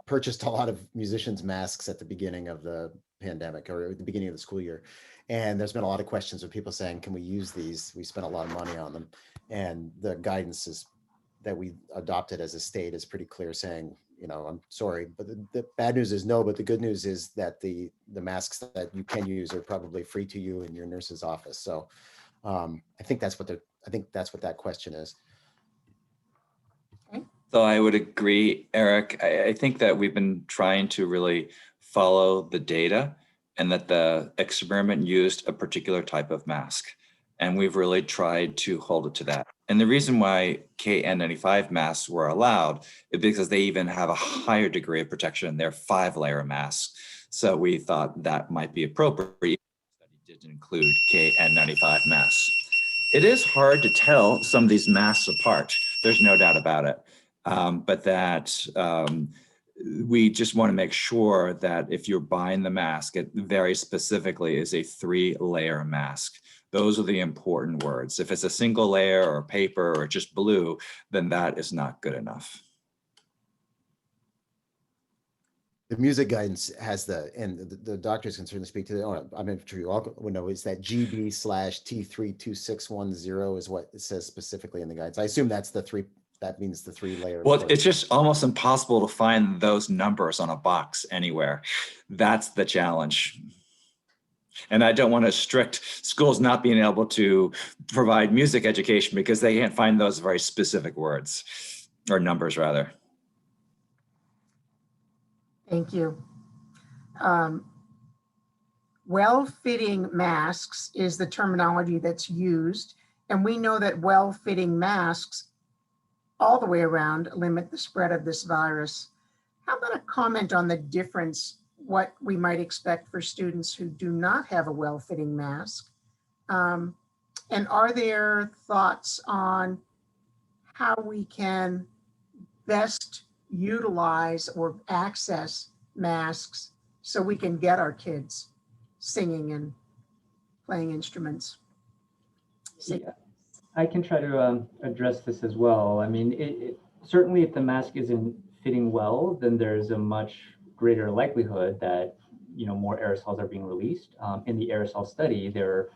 purchased a lot of musicians' masks at the beginning of the pandemic or at the beginning of the school year. And there's been a lot of questions of people saying, can we use these? We spent a lot of money on them. And the guidance that we adopted as a state is pretty clear, saying, I'm sorry, but the bad news is no, but the good news is that the masks that you can use are probably free to you in your nurse's office. So I think that's what that question is. So I would agree, Eric. I think that we've been trying to really follow the data and that the experiment used a particular type of mask. And we've really tried to hold it to that. And the reason why KN95 masks were allowed is because they even have a higher degree of protection. They're 5-layer masks. So we thought that might be appropriate. The study didn't include KN95 masks. It is hard to tell some of these masks apart. There's no doubt about it. But that we just want to make sure that if you're buying the mask, it very specifically is a 3-layer mask. Those are the important words. If it's a single layer or paper or just blue, then that is not good enough. the music guidance has and the doctors can certainly speak to it. I'm sure you all would know, is that GB/T32610 is what it says specifically in the guidance. I assume that's that means the 3-layer. Well, it's just almost impossible to find those numbers on a box anywhere. That's the challenge. And I don't want to restrict schools not being able to provide music education because they can't find those very specific words or numbers rather. Thank you. Well-fitting masks is the terminology that's used. And we know that well-fitting masks all the way around limit the spread of this virus. How about a comment on the difference, what we might expect for students who do not have a well-fitting mask? And are there thoughts on how we can best utilize or access masks so we can get our kids singing and playing instruments? Yeah, I can try to address this as well. I mean, certainly if the mask isn't fitting well, then there's a much greater likelihood that, more aerosols are being released. In the aerosol study, there are,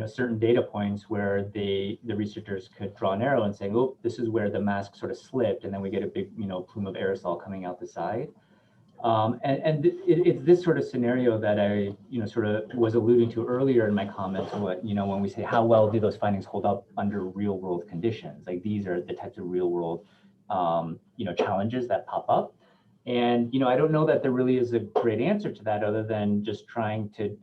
certain data points where the researchers could draw an arrow and saying, oh, this is where the mask sort of slipped, and then we get a big, plume of aerosol coming out the side. It's this sort of scenario that I, sort of was alluding to earlier in my comments. What, when we say how well do those findings hold up under real world conditions? Like these are the types of real world, challenges that pop up. And, I don't know that there really is a great answer to that other than just trying to,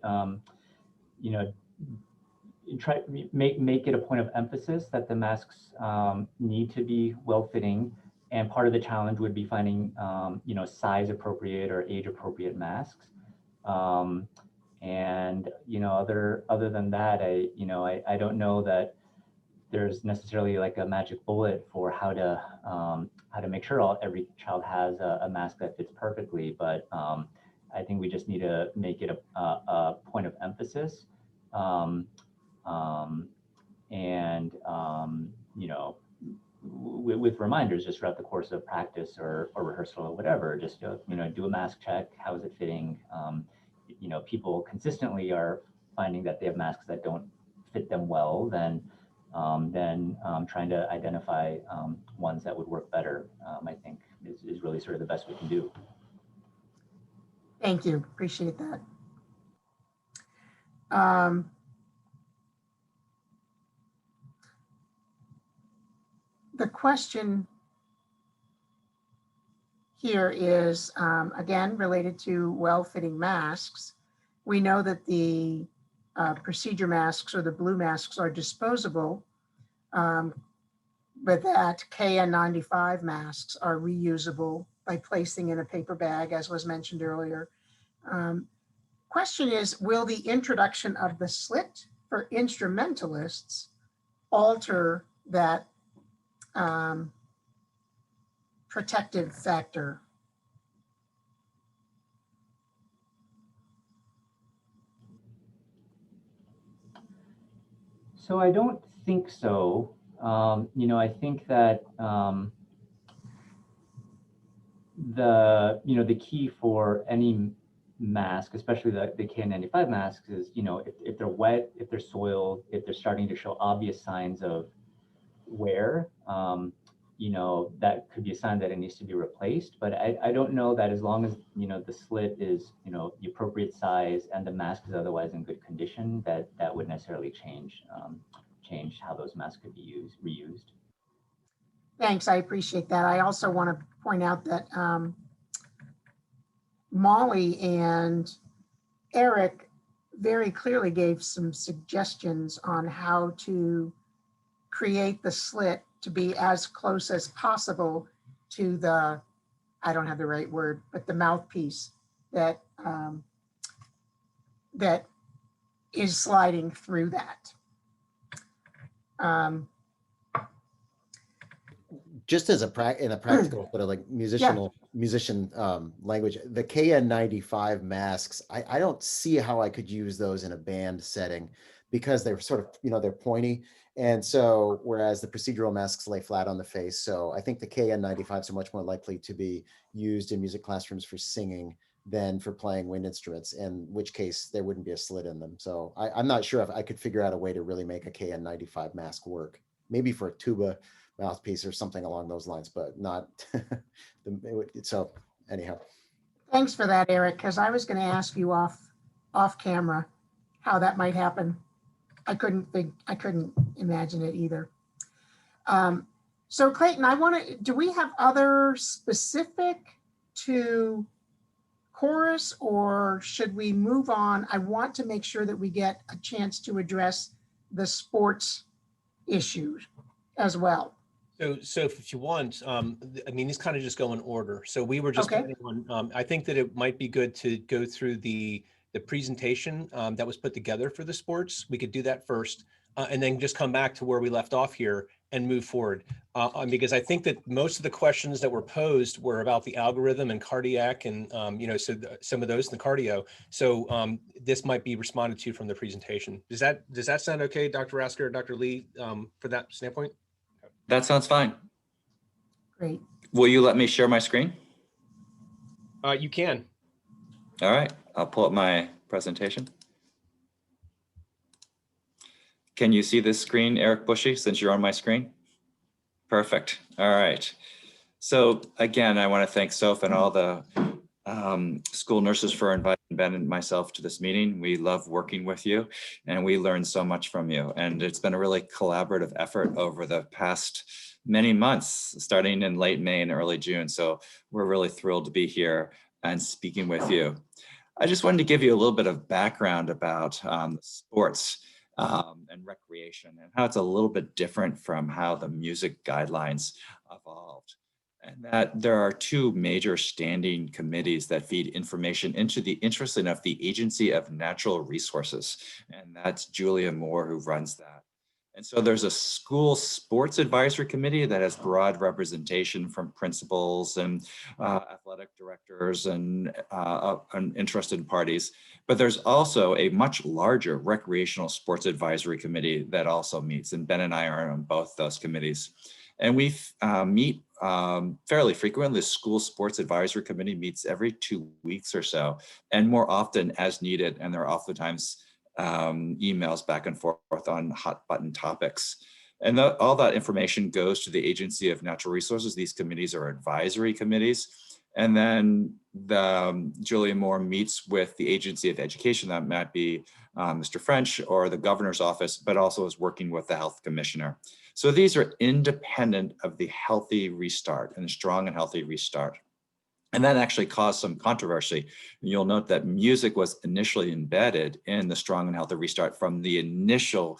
make it a point of emphasis that the masks need to be well-fitting. And part of the challenge would be finding, size appropriate or age appropriate masks. Other than that, I don't know that there's necessarily like a magic bullet for how to make sure every child has a mask that fits perfectly. But I think we just need to make it a point of emphasis. With reminders just throughout the course of practice or rehearsal or whatever, just do a mask check. How is it fitting? People consistently are finding that they have masks that don't fit them well. Then trying to identify ones that would work better, I think is really sort of the best we can do. Thank you, appreciate that. The question here is, again, related to well-fitting masks. We know that the procedure masks or the blue masks are disposable, but that KN95 masks are reusable by placing in a paper bag, as was mentioned earlier. Question is, will the introduction of the slit for instrumentalists alter that protective factor? So I don't think so. I think that the key for any mask, especially the KN95 masks, is if they're wet, if they're soiled, if they're starting to show obvious signs of wear, that could be a sign that it needs to be replaced. But I don't know that as long as the slit is the appropriate size and the mask is otherwise in good condition, that would necessarily change how those masks could be reused. Thanks, I appreciate that. I also want to point out that Molly and Eric very clearly gave some suggestions on how to create the slit to be as close as possible to the, I don't have the right word, but the mouthpiece that that is sliding through that. Just as in a practical sort of like musician language, the KN95 masks, I don't see how I could use those in a band setting because they're sort of, they're pointy. And so, whereas the procedural masks lay flat on the face, so I think the KN95s are much more likely to be used in music classrooms for singing than for playing wind instruments, in which case there wouldn't be a slit in them. So I'm not sure if I could figure out a way to really make a KN95 mask work. Maybe for a tuba mouthpiece or something along those lines, but not. So anyhow. Thanks for that, Eric, because I was going to ask you off camera how that might happen. I couldn't imagine it either. So Clayton, do we have other specific to chorus, or should we move on? I want to make sure that we get a chance to address the sports issues as well. So if you want, I mean, these kind of just go in order. So we were just planning on, I think that it might be good to go through the presentation that was put together for the sports. We could do that first, and then just come back to where we left off here and move forward. Because I think that most of the questions that were posed were about the algorithm and cardiac and, so some of those in the cardio. So this might be responded to from the presentation. Does that sound okay, Dr. Raszka or Dr. Lee, for that standpoint? That sounds fine. Great. Will you let me share my screen? You can. All right, I'll pull up my presentation. Can you see this screen, Eric Bushey, since you're on my screen? Perfect. All right. So again, I want to thank Soph and all the school nurses for inviting Ben and myself to this meeting. We love working with you and we learned so much from you. And it's been a really collaborative effort over the past many months, starting in late May and early June. So we're really thrilled to be here and speaking with you. I just wanted to give you a little bit of background about sports and recreation and how it's a little bit different from how the music guidelines evolved. And that there are two major standing committees that feed information into the interest of the Agency of Natural Resources. And that's Julia Moore who runs that. And so there's a school sports advisory committee that has broad representation from principals and athletic directors and interested parties. But there's also a much larger recreational sports advisory committee that also meets. And Ben and I are on both those committees. And we meet fairly frequently. The school sports advisory committee meets every 2 weeks or so, and more often as needed. And there are oftentimes emails back and forth on hot button topics. And all that information goes to the Agency of Natural Resources. These committees are advisory committees. And then Julia Moore meets with the Agency of Education, that might be Mr. French or the governor's office, but also is working with the health commissioner. So these are independent of the healthy restart and the strong and healthy restart. And that actually caused some controversy. You'll note that music was initially embedded in the strong and healthy restart from the initial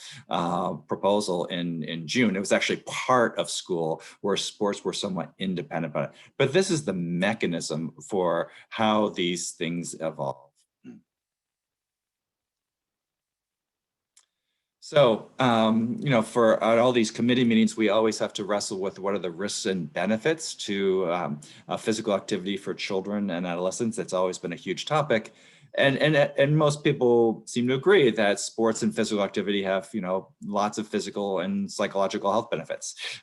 proposal in June. It was actually part of school where sports were somewhat independent about it. But this is the mechanism for how these things evolve. So, for all these committee meetings, we always have to wrestle with what are the risks and benefits to physical activity for children and adolescents. It's always been a huge topic. And most people seem to agree that sports and physical activity have, lots of physical and psychological health benefits.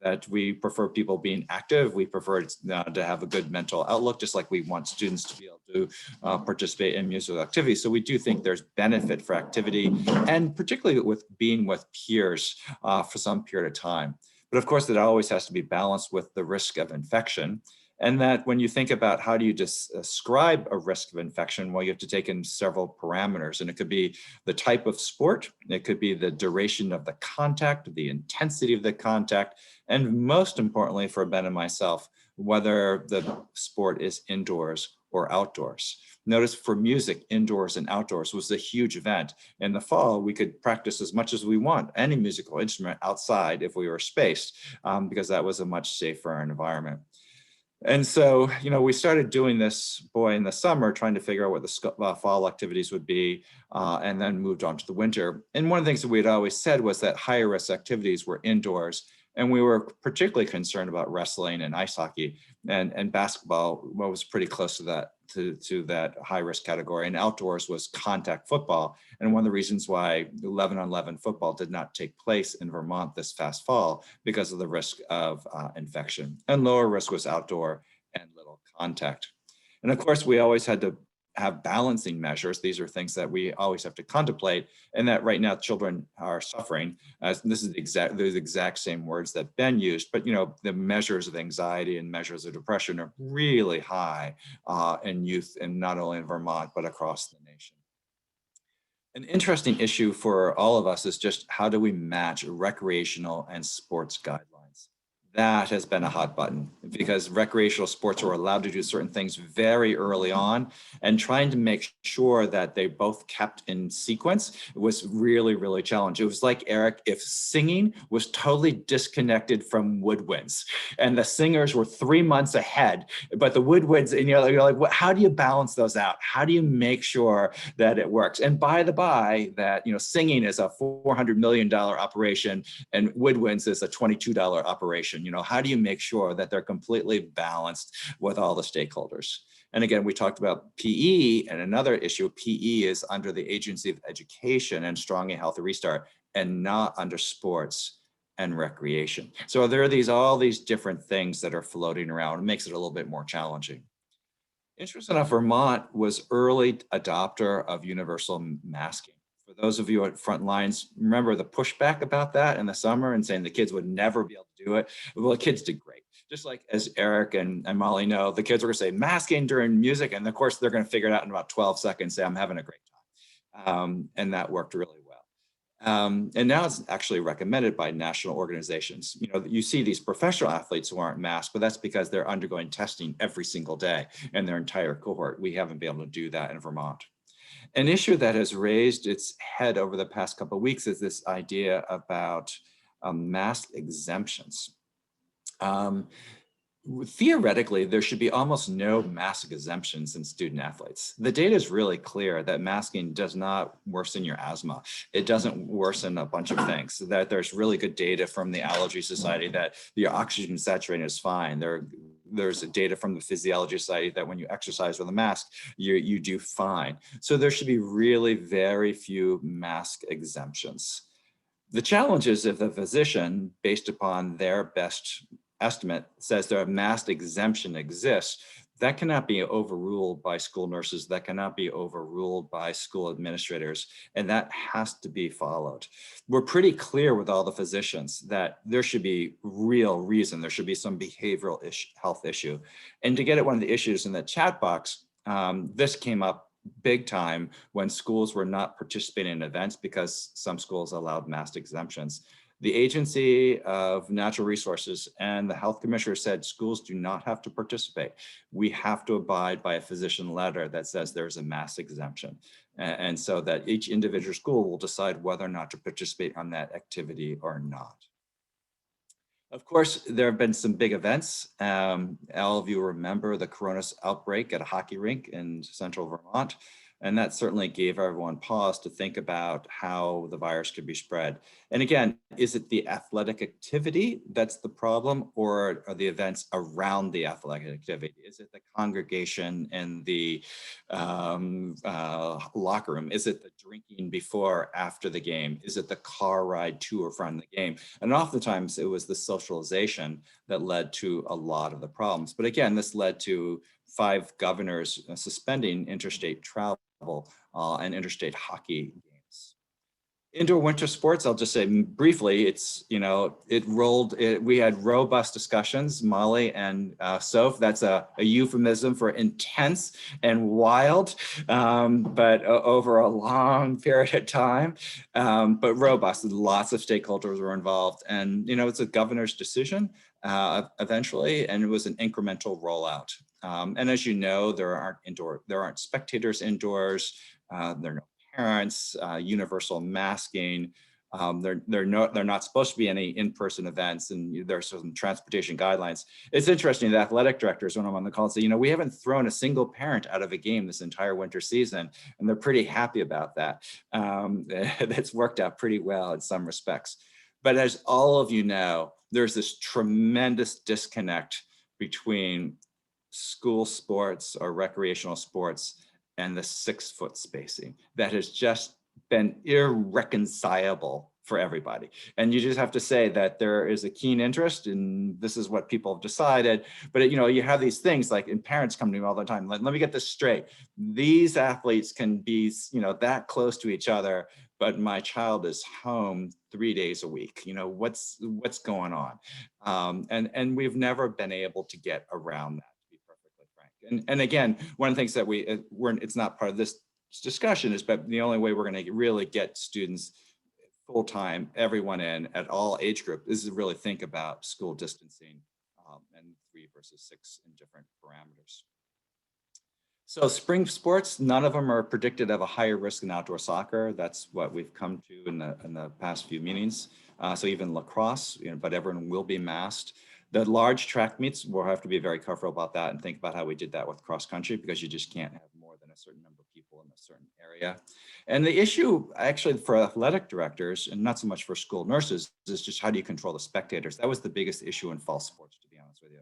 That we prefer people being active. We prefer to have a good mental outlook, just like we want students to be able to participate in musical activity. So we do think there's benefit for activity, and particularly with being with peers for some period of time. But of course, that always has to be balanced with the risk of infection. And that when you think about how do you describe a risk of infection, well, you have to take in several parameters. And it could be the type of sport, it could be the duration of the contact, the intensity of the contact, and most importantly for Ben and myself, whether the sport is indoors or outdoors. Notice for music, indoors and outdoors was a huge event. In the fall, we could practice as much as we want, any musical instrument outside if we were spaced, because that was a much safer environment. And so, we started doing this, in the summer, trying to figure out what the fall activities would be, and then moved on to the winter. And one of the things that we had always said was that higher risk activities were indoors, And we were particularly concerned about wrestling and ice hockey, and basketball was pretty close to that, to that high risk category. And outdoors was contact football. And one of the reasons why 11-on-11 football did not take place in Vermont this past fall, because of the risk of infection. And lower risk was outdoor and little contact. And of course, we always had to have balancing measures. These are things that we always have to contemplate, and that right now children are suffering. This is the exact same words that Ben used, but the measures of anxiety and measures of depression are really high in youth, and not only in Vermont, but across the nation. An interesting issue for all of us is just how do we match recreational and sports guidelines? That has been a hot button, because recreational sports are allowed to do certain things very early on, and trying to make sure that they both kept in sequence was really, really challenging. It was like, Eric, if singing was totally disconnected from woodwinds, and the singers were 3 months ahead, but the woodwinds, and you're like, how do you balance those out? How do you make sure that it works? And by the by, that singing is a $400 million operation, and woodwinds is a $22 operation. How do you make sure that they're completely balanced with all the stakeholders? And again, we talked about PE, and another issue, PE is under the Agency of Education and Strong and Healthy Restart, and not under sports and recreation. So there are all these different things that are floating around. It makes it a little bit more challenging. Interesting enough, Vermont was early adopter of universal masking. For those of you at front lines, remember the pushback about that in the summer and saying the kids would never be able to do it. Well, the kids did great. Just like as Eric and Molly know, the kids were gonna say masking during music, and of course they're gonna figure it out in about 12 seconds, say I'm having a great time. And that worked really well. And now it's actually recommended by national organizations. You see these professional athletes who aren't masked, but that's because they're undergoing testing every single day in their entire cohort. We haven't been able to do that in Vermont. An issue that has raised its head over the past couple of weeks is this idea about mask exemptions. Theoretically, there should be almost no mask exemptions in student athletes. The data is really clear that masking does not worsen your asthma. It doesn't worsen a bunch of things. That there's really good data from the Allergy Society that the oxygen saturating is fine. There's data from the Physiology Society that when you exercise with a mask, you do fine. So there should be really very few mask exemptions. The challenge is if the physician, based upon their best estimate, says that a mask exemption exists, that cannot be overruled by school nurses, that cannot be overruled by school administrators, and that has to be followed. We're pretty clear with all the physicians that there should be real reason, there should be some behavioral health issue. And to get at one of the issues in the chat box, this came up big time when schools were not participating in events because some schools allowed mask exemptions. The Agency of Natural Resources and the Health Commissioner said schools do not have to participate. We have to abide by a physician letter that says there's a mask exemption. And so that each individual school will decide whether or not to participate on that activity or not. Of course, there have been some big events. All of you remember the coronavirus outbreak at a hockey rink in central Vermont. And that certainly gave everyone pause to think about how the virus could be spread. And again, is it the athletic activity that's the problem, or are the events around the athletic activity? Is it the congregation in the locker room? Is it the drinking before or after the game? Is it the car ride to or from the game? And oftentimes it was the socialization that led to a lot of the problems. But again, this led to 5 governors suspending interstate travel and interstate hockey games. Indoor winter sports, I'll just say briefly, we had robust discussions, Molly and Soph, that's a euphemism for intense and wild, but over a long period of time, but robust, lots of stakeholders were involved. And, it's a governor's decision eventually, and it was an incremental rollout. And as you know, there aren't spectators indoors, there are no parents, universal masking. They're not supposed to be any in-person events, and there's some transportation guidelines. It's interesting, the athletic directors, when I'm on the call, say, we haven't thrown a single parent out of a game this entire winter season, and they're pretty happy about that. That's worked out pretty well in some respects. But as all of you know, there's this tremendous disconnect between school sports or recreational sports and the 6-foot spacing that has just been irreconcilable for everybody. And you just have to say that there is a keen interest, and this is what people have decided. But you have these things like, and parents come to me all the time, let me get this straight. These athletes can be that close to each other, but my child is home 3 days a week. What's going on? And we've never been able to get around that, to be perfectly frank. And again, one of the things that it's not part of this discussion is, but the only way we're going to really get students full-time, everyone in at all age group, is to really think about school distancing and 3 versus 6 in different parameters. So spring sports, none of them are predicted to have a higher risk than outdoor soccer. That's what we've come to in the past few meetings. So even lacrosse, but everyone will be masked. The large track meets, we'll have to be very careful about that and think about how we did that with cross country, because you just can't have more than a certain number of people in a certain area. And the issue actually for athletic directors, and not so much for school nurses, is just how do you control the spectators? That was the biggest issue in fall sports, to be honest with you.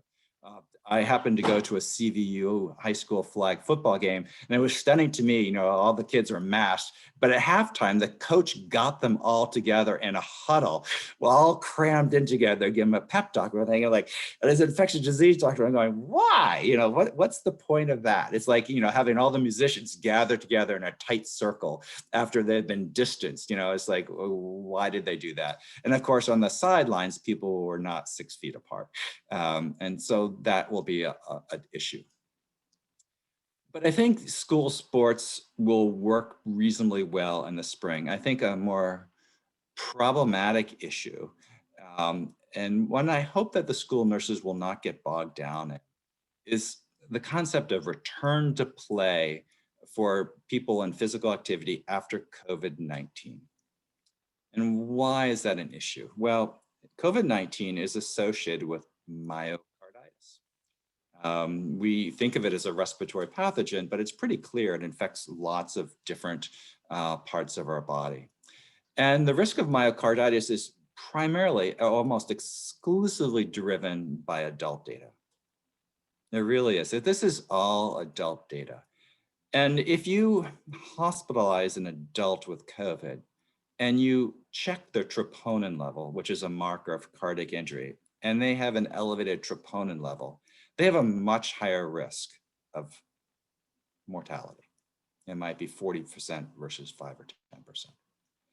I happened to go to a CVU high school flag football game, and it was stunning to me. All the kids were masked, but at halftime, the coach got them all together in a huddle, all crammed in together, give them a pep talk. We're thinking like, as an infectious disease doctor, I'm going, why? What's the point of that? It's like, having all the musicians gather together in a tight circle after they've been distanced. It's like, why did they do that? And of course, on the sidelines, people were not 6 feet apart. And so that will be an issue. But I think school sports will work reasonably well in the spring. I think a more problematic issue, and one I hope that the school nurses will not get bogged down in, is the concept of return to play for people in physical activity after COVID-19. And why is that an issue? Well, COVID-19 is associated with myocarditis. We think of it as a respiratory pathogen, but it's pretty clear it infects lots of different parts of our body. And the risk of myocarditis is primarily, almost exclusively driven by adult data. It really is. This is all adult data. And if you hospitalize an adult with COVID and you check their troponin level, which is a marker of cardiac injury, and they have an elevated troponin level, they have a much higher risk of mortality. It might be 40% versus 5 or 10%.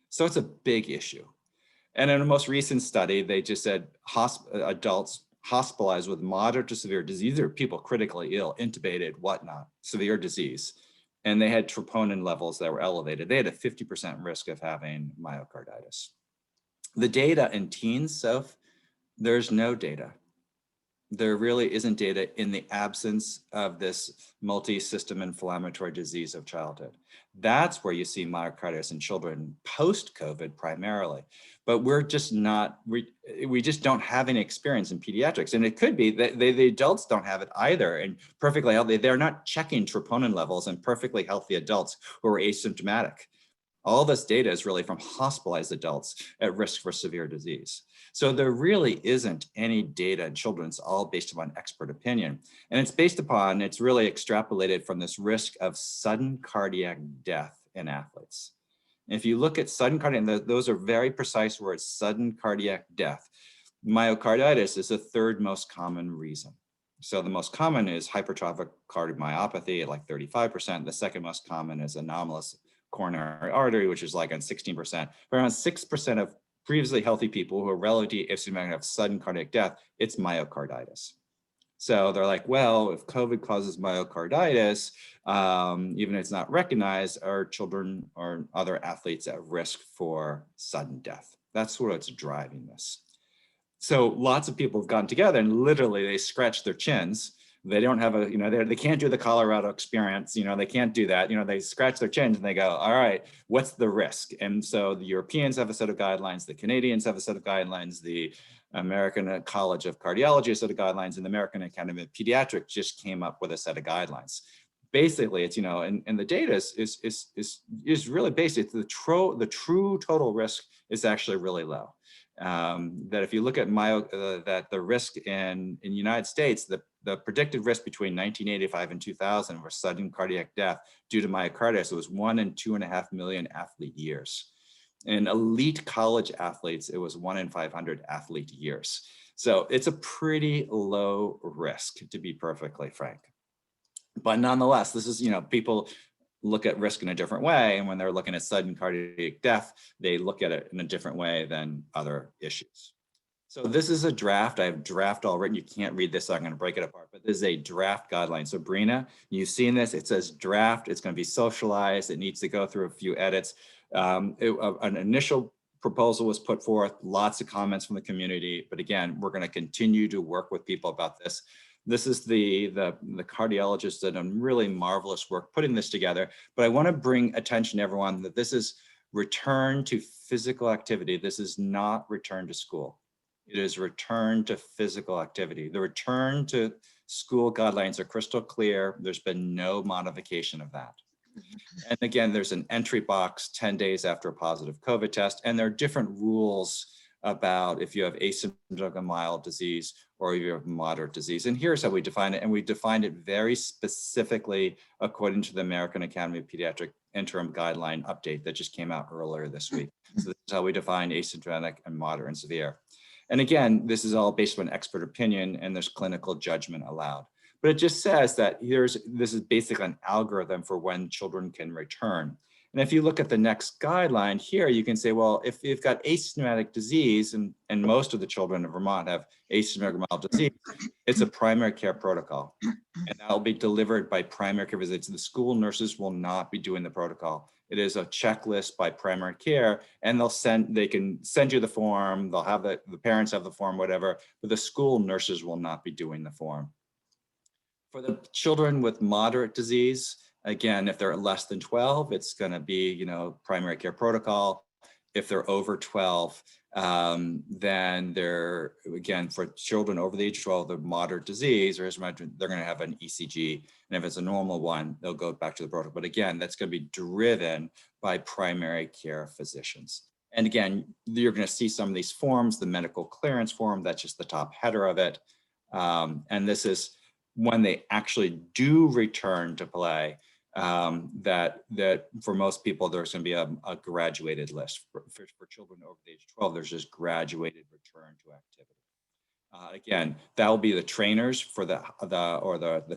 So it's a big issue. And in a most recent study, they just said adults hospitalized with moderate to severe disease, or people critically ill, intubated, whatnot, severe disease, and they had troponin levels that were elevated, they had a 50% risk of having myocarditis. The data in teens, so there's no data. There really isn't data in the absence of this multi-system inflammatory disease of childhood. That's where you see myocarditis in children post-COVID primarily. But we're just not, we just don't have any experience in pediatrics. And it could be that the adults don't have it either, and perfectly healthy. They're not checking troponin levels in perfectly healthy adults who are asymptomatic. All this data is really from hospitalized adults at risk for severe disease. So there really isn't any data in children. It's all based upon expert opinion. And it's really extrapolated from this risk of sudden cardiac death in athletes. And if you look at sudden cardiac, those are very precise words, sudden cardiac death. Myocarditis is the third most common reason. So the most common is hypertrophic cardiomyopathy at like 35%. The second most common is anomalous coronary artery, which is like on 16%. But around 6% of previously healthy people who are relatively asymptomatic of sudden cardiac death, it's myocarditis. So they're like, well, if COVID causes myocarditis, even if it's not recognized, are children or other athletes at risk for sudden death? That's what's driving this. So lots of people have gotten together and literally they scratch their chins. They don't have a, they can't do the Colorado experience, they can't do that. They scratch their chins and they go, all right, what's the risk? And so the Europeans have a set of guidelines, the Canadians have a set of guidelines, the American College of Cardiology has a set of guidelines, and the American Academy of Pediatric just came up with a set of guidelines. Basically, it's, and the data is really basic. The true total risk is actually really low. that if you look at that the risk in the United States, the predicted risk between 1985 and 2000 for sudden cardiac death due to myocarditis, it was 1 in 2.5 million athlete years. In elite college athletes, it was 1 in 500 athlete years. So it's a pretty low risk, to be perfectly frank. But nonetheless, this is, people look at risk in a different way. And when they're looking at sudden cardiac death, they look at it in a different way than other issues. So this is a draft. I have draft all written. You can't read this, so I'm going to break it apart. But this is a draft guideline. So Brina, you've seen this. It says draft. It's going to be socialized. It needs to go through a few edits. An initial proposal was put forth, lots of comments from the community. But again, we're going to continue to work with people about this. This is the cardiologist that done really marvelous work putting this together. But I want to bring attention to everyone that this is return to physical activity. This is not return to school. It is return to physical activity. The return to school guidelines are crystal clear. There's been no modification of that. And again, there's an entry box 10 days after a positive COVID test. And there are different rules about if you have asymptomatic and mild disease or if you have moderate disease. And here's how we define it. And we defined it very specifically according to the American Academy of Pediatric interim guideline update that just came out earlier this week. So this is how we define asymptomatic and moderate and severe. And again, this is all based on expert opinion and there's clinical judgment allowed. But it just says that this is basically an algorithm for when children can return. And if you look at the next guideline here, you can say, well, if you've got asymptomatic disease, and most of the children in Vermont have asymptomatic mild disease, it's a primary care protocol. And that will be delivered by primary care visits. The school nurses will not be doing the protocol. It is a checklist by primary care, and they can send you the form, they'll have the parents have the form, whatever, but the school nurses will not be doing the form. For the children with moderate disease, again, if they're less than 12, it's going to be, primary care protocol. If they're over 12, then they're, again, for children over the age of 12, the moderate disease, or as mentioned, they're going to have an ECG. And if it's a normal one, they'll go back to the protocol. But again, that's going to be driven by primary care physicians. And again, you're going to see some of these forms, the medical clearance form, that's just the top header of it. And this is when they actually do return to play, that for most people, there's going to be a graduated list. For children over the age of 12, there's just graduated return to activity. Again, that will be the trainers for the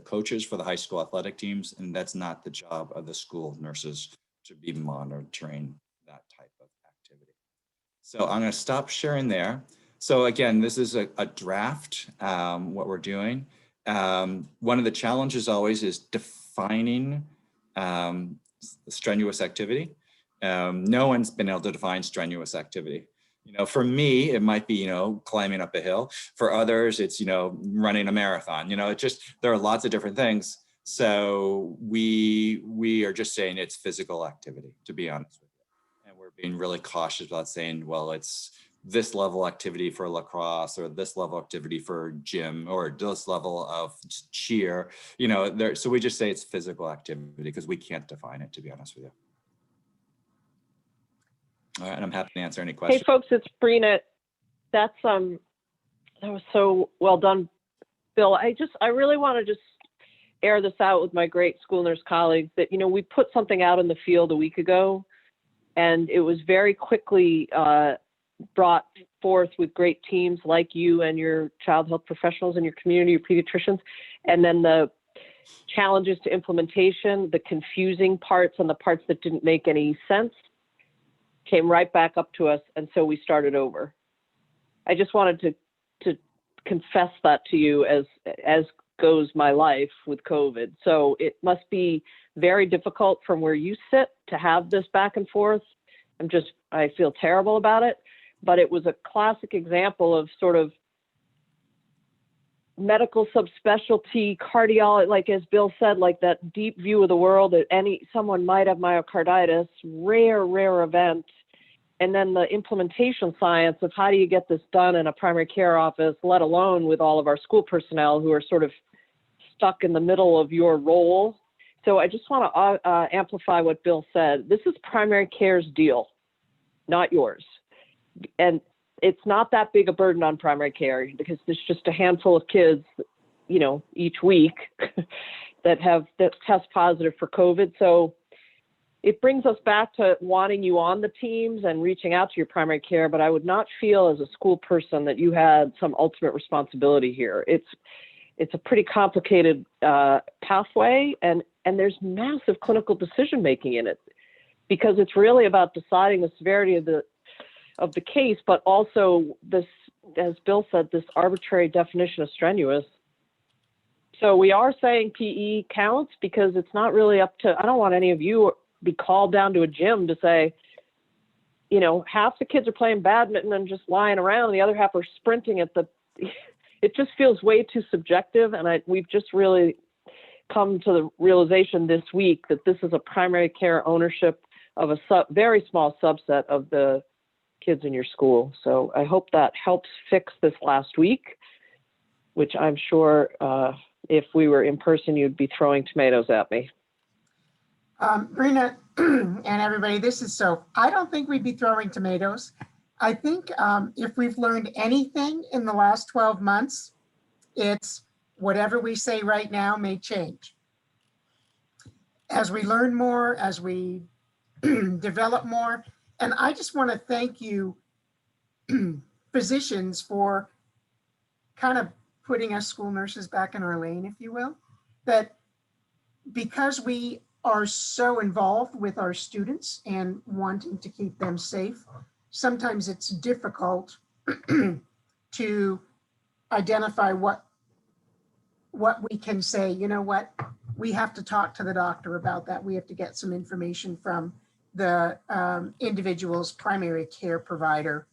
coaches for the high school athletic teams, and that's not the job of the school nurses to be monitoring that type of activity. So I'm going to stop sharing there. So again, this is a draft, what we're doing. One of the challenges always is defining strenuous activity. No one's been able to define strenuous activity. For me, it might be, climbing up a hill. For others, it's, running a marathon. There are lots of different things. So we are just saying it's physical activity, to be honest with you. And we're being really cautious about saying, well, it's this level activity for lacrosse or this level activity for gym or this level of cheer, so we just say it's physical activity because we can't define it, to be honest with you. All right, and I'm happy to answer any questions. Hey folks, it's Brina. That was so well done, Bill. I really want to just air this out with my great school nurse colleagues that, we put something out in the field a week ago and it was very quickly brought forth with great teams like you and your child health professionals and your community, your pediatricians, and then the challenges to implementation, the confusing parts and the parts that didn't make any sense came right back up to us, and so we started over. I just wanted to confess that to you as goes my life with COVID. So it must be very difficult from where you sit to have this back and forth. I feel terrible about it. But it was a classic example of sort of medical subspecialty cardiology, like as Bill said, like that deep view of the world that someone might have myocarditis, rare event. And then the implementation science of how do you get this done in a primary care office, let alone with all of our school personnel who are sort of stuck in the middle of your role. So I just want to amplify what Bill said. This is primary care's deal, not yours. And it's not that big a burden on primary care because there's just a handful of kids, you know, each week that test positive for COVID. So it brings us back to wanting you on the teams and reaching out to your primary care, but I would not feel as a school person that you had some ultimate responsibility here. It's a pretty complicated pathway, and there's massive clinical decision-making in it because it's really about deciding the severity of the case, but also this, as Bill said, this arbitrary definition of strenuous. So we are saying PE counts because it's not really up to, I don't want any of you be called down to a gym to say, you know, half the kids are playing badminton and just lying around, and the other half are sprinting at the, it just feels way too subjective. And we've just really come to the realization this week that this is a primary care ownership of a very small subset of the kids in your school. So I hope that helps fix this last week, which I'm sure if we were in person, you'd be throwing tomatoes at me. Brina and everybody, this is so, I don't think we'd be throwing tomatoes. I think if we've learned anything in the last 12 months, it's whatever we say right now may change. As we learn more, as we develop more, and I just want to thank you, physicians, for kind of putting us school nurses back in our lane, if you will, that because we are so involved with our students and wanting to keep them safe, sometimes it's difficult to identify what we can say. You know what, we have to talk to the doctor about that. We have to get some information from the individual's primary care provider.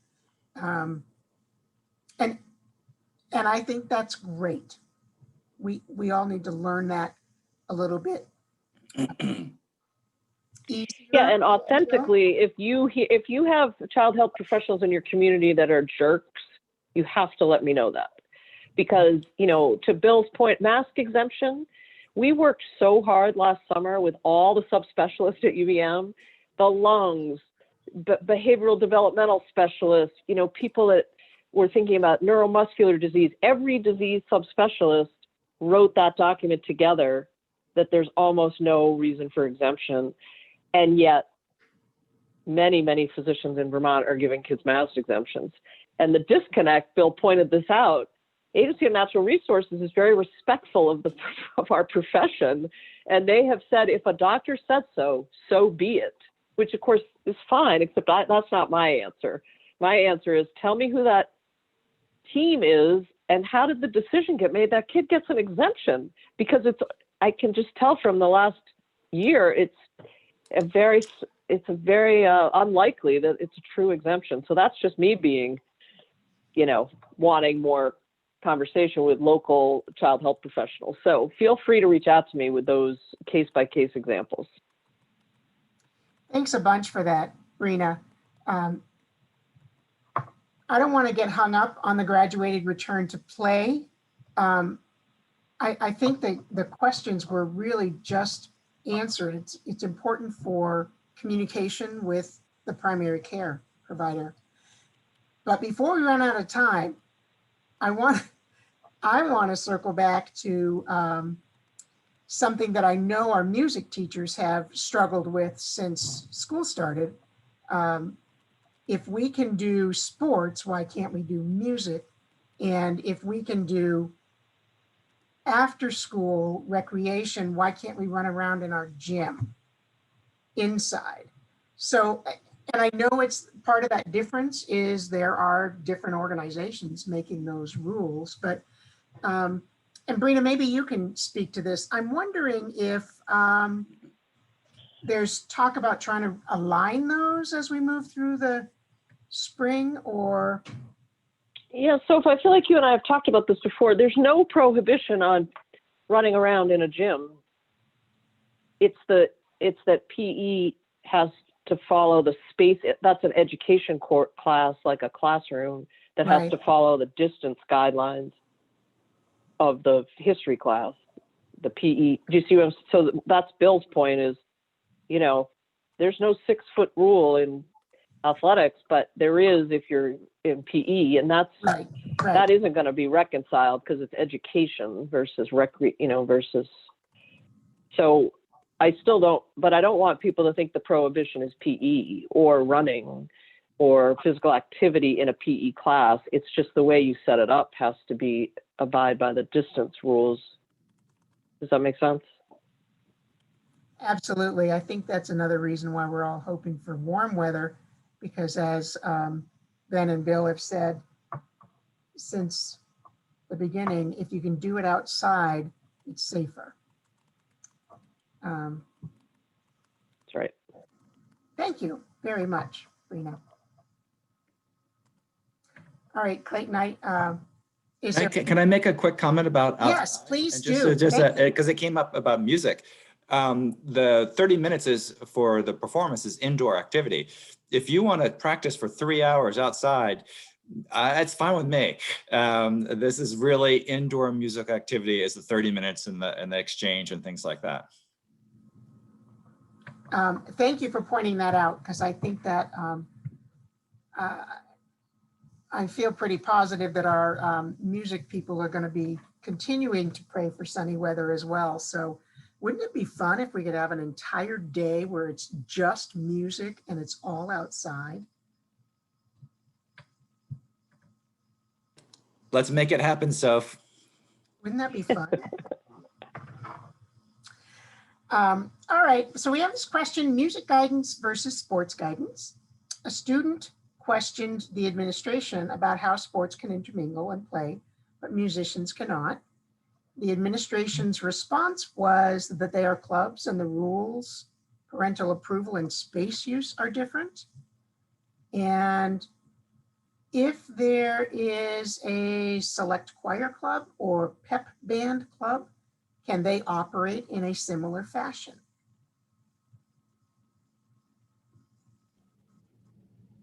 And I think that's great. We all need to learn that a little bit easier. Yeah, and authentically, if you have child health professionals in your community that are jerks, you have to let me know that. Because, you know, to Bill's point, mask exemption, we worked so hard last summer with all the subspecialists at UVM, the lungs, behavioral developmental specialists, you know, people that were thinking about neuromuscular disease. Every disease subspecialist wrote that document together that there's almost no reason for exemption. And yet many, many physicians in Vermont are giving kids mask exemptions. And the disconnect, Bill pointed this out, Agency of Natural Resources is very respectful of our profession. And they have said, if a doctor said so, so be it, which of course is fine, except that's not my answer. My answer is, tell me who that team is and how did the decision get made? That kid gets an exemption, because I can just tell from the last year, it's very unlikely that it's a true exemption. So that's just me being, you know, wanting more conversation with local child health professionals. So feel free to reach out to me with those case-by-case examples. Thanks a bunch for that, Brina. I don't want to get hung up on the graduated return to play. I think that the questions were really just answered. It's important for communication with the primary care provider. But before we run out of time, I want to circle back to something that I know our music teachers have struggled with since school started. If we can do sports, why can't we do music? And if we can do after school recreation, why can't we run around in our gym inside? So, and I know it's part of that difference is there are different organizations making those rules, but, and Brina, maybe you can speak to this. I'm wondering if there's talk about trying to align those as we move through the spring, or? Yeah, so I feel like you and I have talked about this before. There's no prohibition on running around in a gym. It's that PE has to follow the space. That's an education class, like a classroom, that has to follow the distance guidelines of the history class, the PE. Do you see what I'm, so that's Bill's point is, you know, there's no 6-foot rule in athletics, but there is if you're in PE, and that's Right, that right. isn't going to be reconciled because it's education versus versus. So I still don't, but I don't want people to think the prohibition is PE or running or physical activity in a PE class. It's just the way you set it up has to abide by the distance rules. Does that make sense? Absolutely. I think that's another reason why we're all hoping for warm weather, because as Ben and Bill have said since the beginning, if you can do it outside, it's safer. That's right. Thank you very much, Rena. All right, Clayton, Can I make a quick comment about Yes, outside? please And do. Just Thank you. because it came up about music. The 30 minutes is for the performance is indoor activity. If you want to practice for 3 hours outside, it's fine with me. This is really indoor music activity is the 30 minutes and the exchange and things like that. Thank you for pointing that out, because I think that I feel pretty positive that our music people are going to be continuing to pray for sunny weather as well. So wouldn't it be fun if we could have an entire day where it's just music and it's all outside? Let's make it happen, Soph. Wouldn't that be fun? All right, so we have this question, music guidance versus sports guidance. A student questioned the administration about how sports can intermingle and play, but musicians cannot. The administration's response was that they are clubs and the rules, parental approval and space use are different. And if there is a select choir club or pep band club, can they operate in a similar fashion?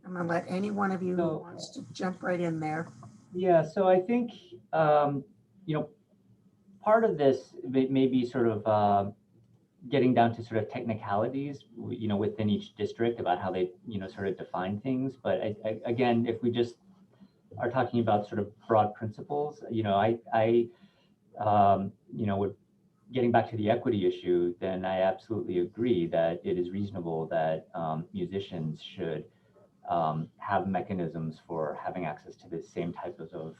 I'm gonna let any one of you who wants to jump right in there. Yeah, so I think, part of this may be sort of getting down to sort of technicalities, within each district about how they, sort of define things. But again, if we just are talking about sort of broad principles, with getting back to the equity issue, then I absolutely agree that it is reasonable that musicians should have mechanisms for having access to the same types of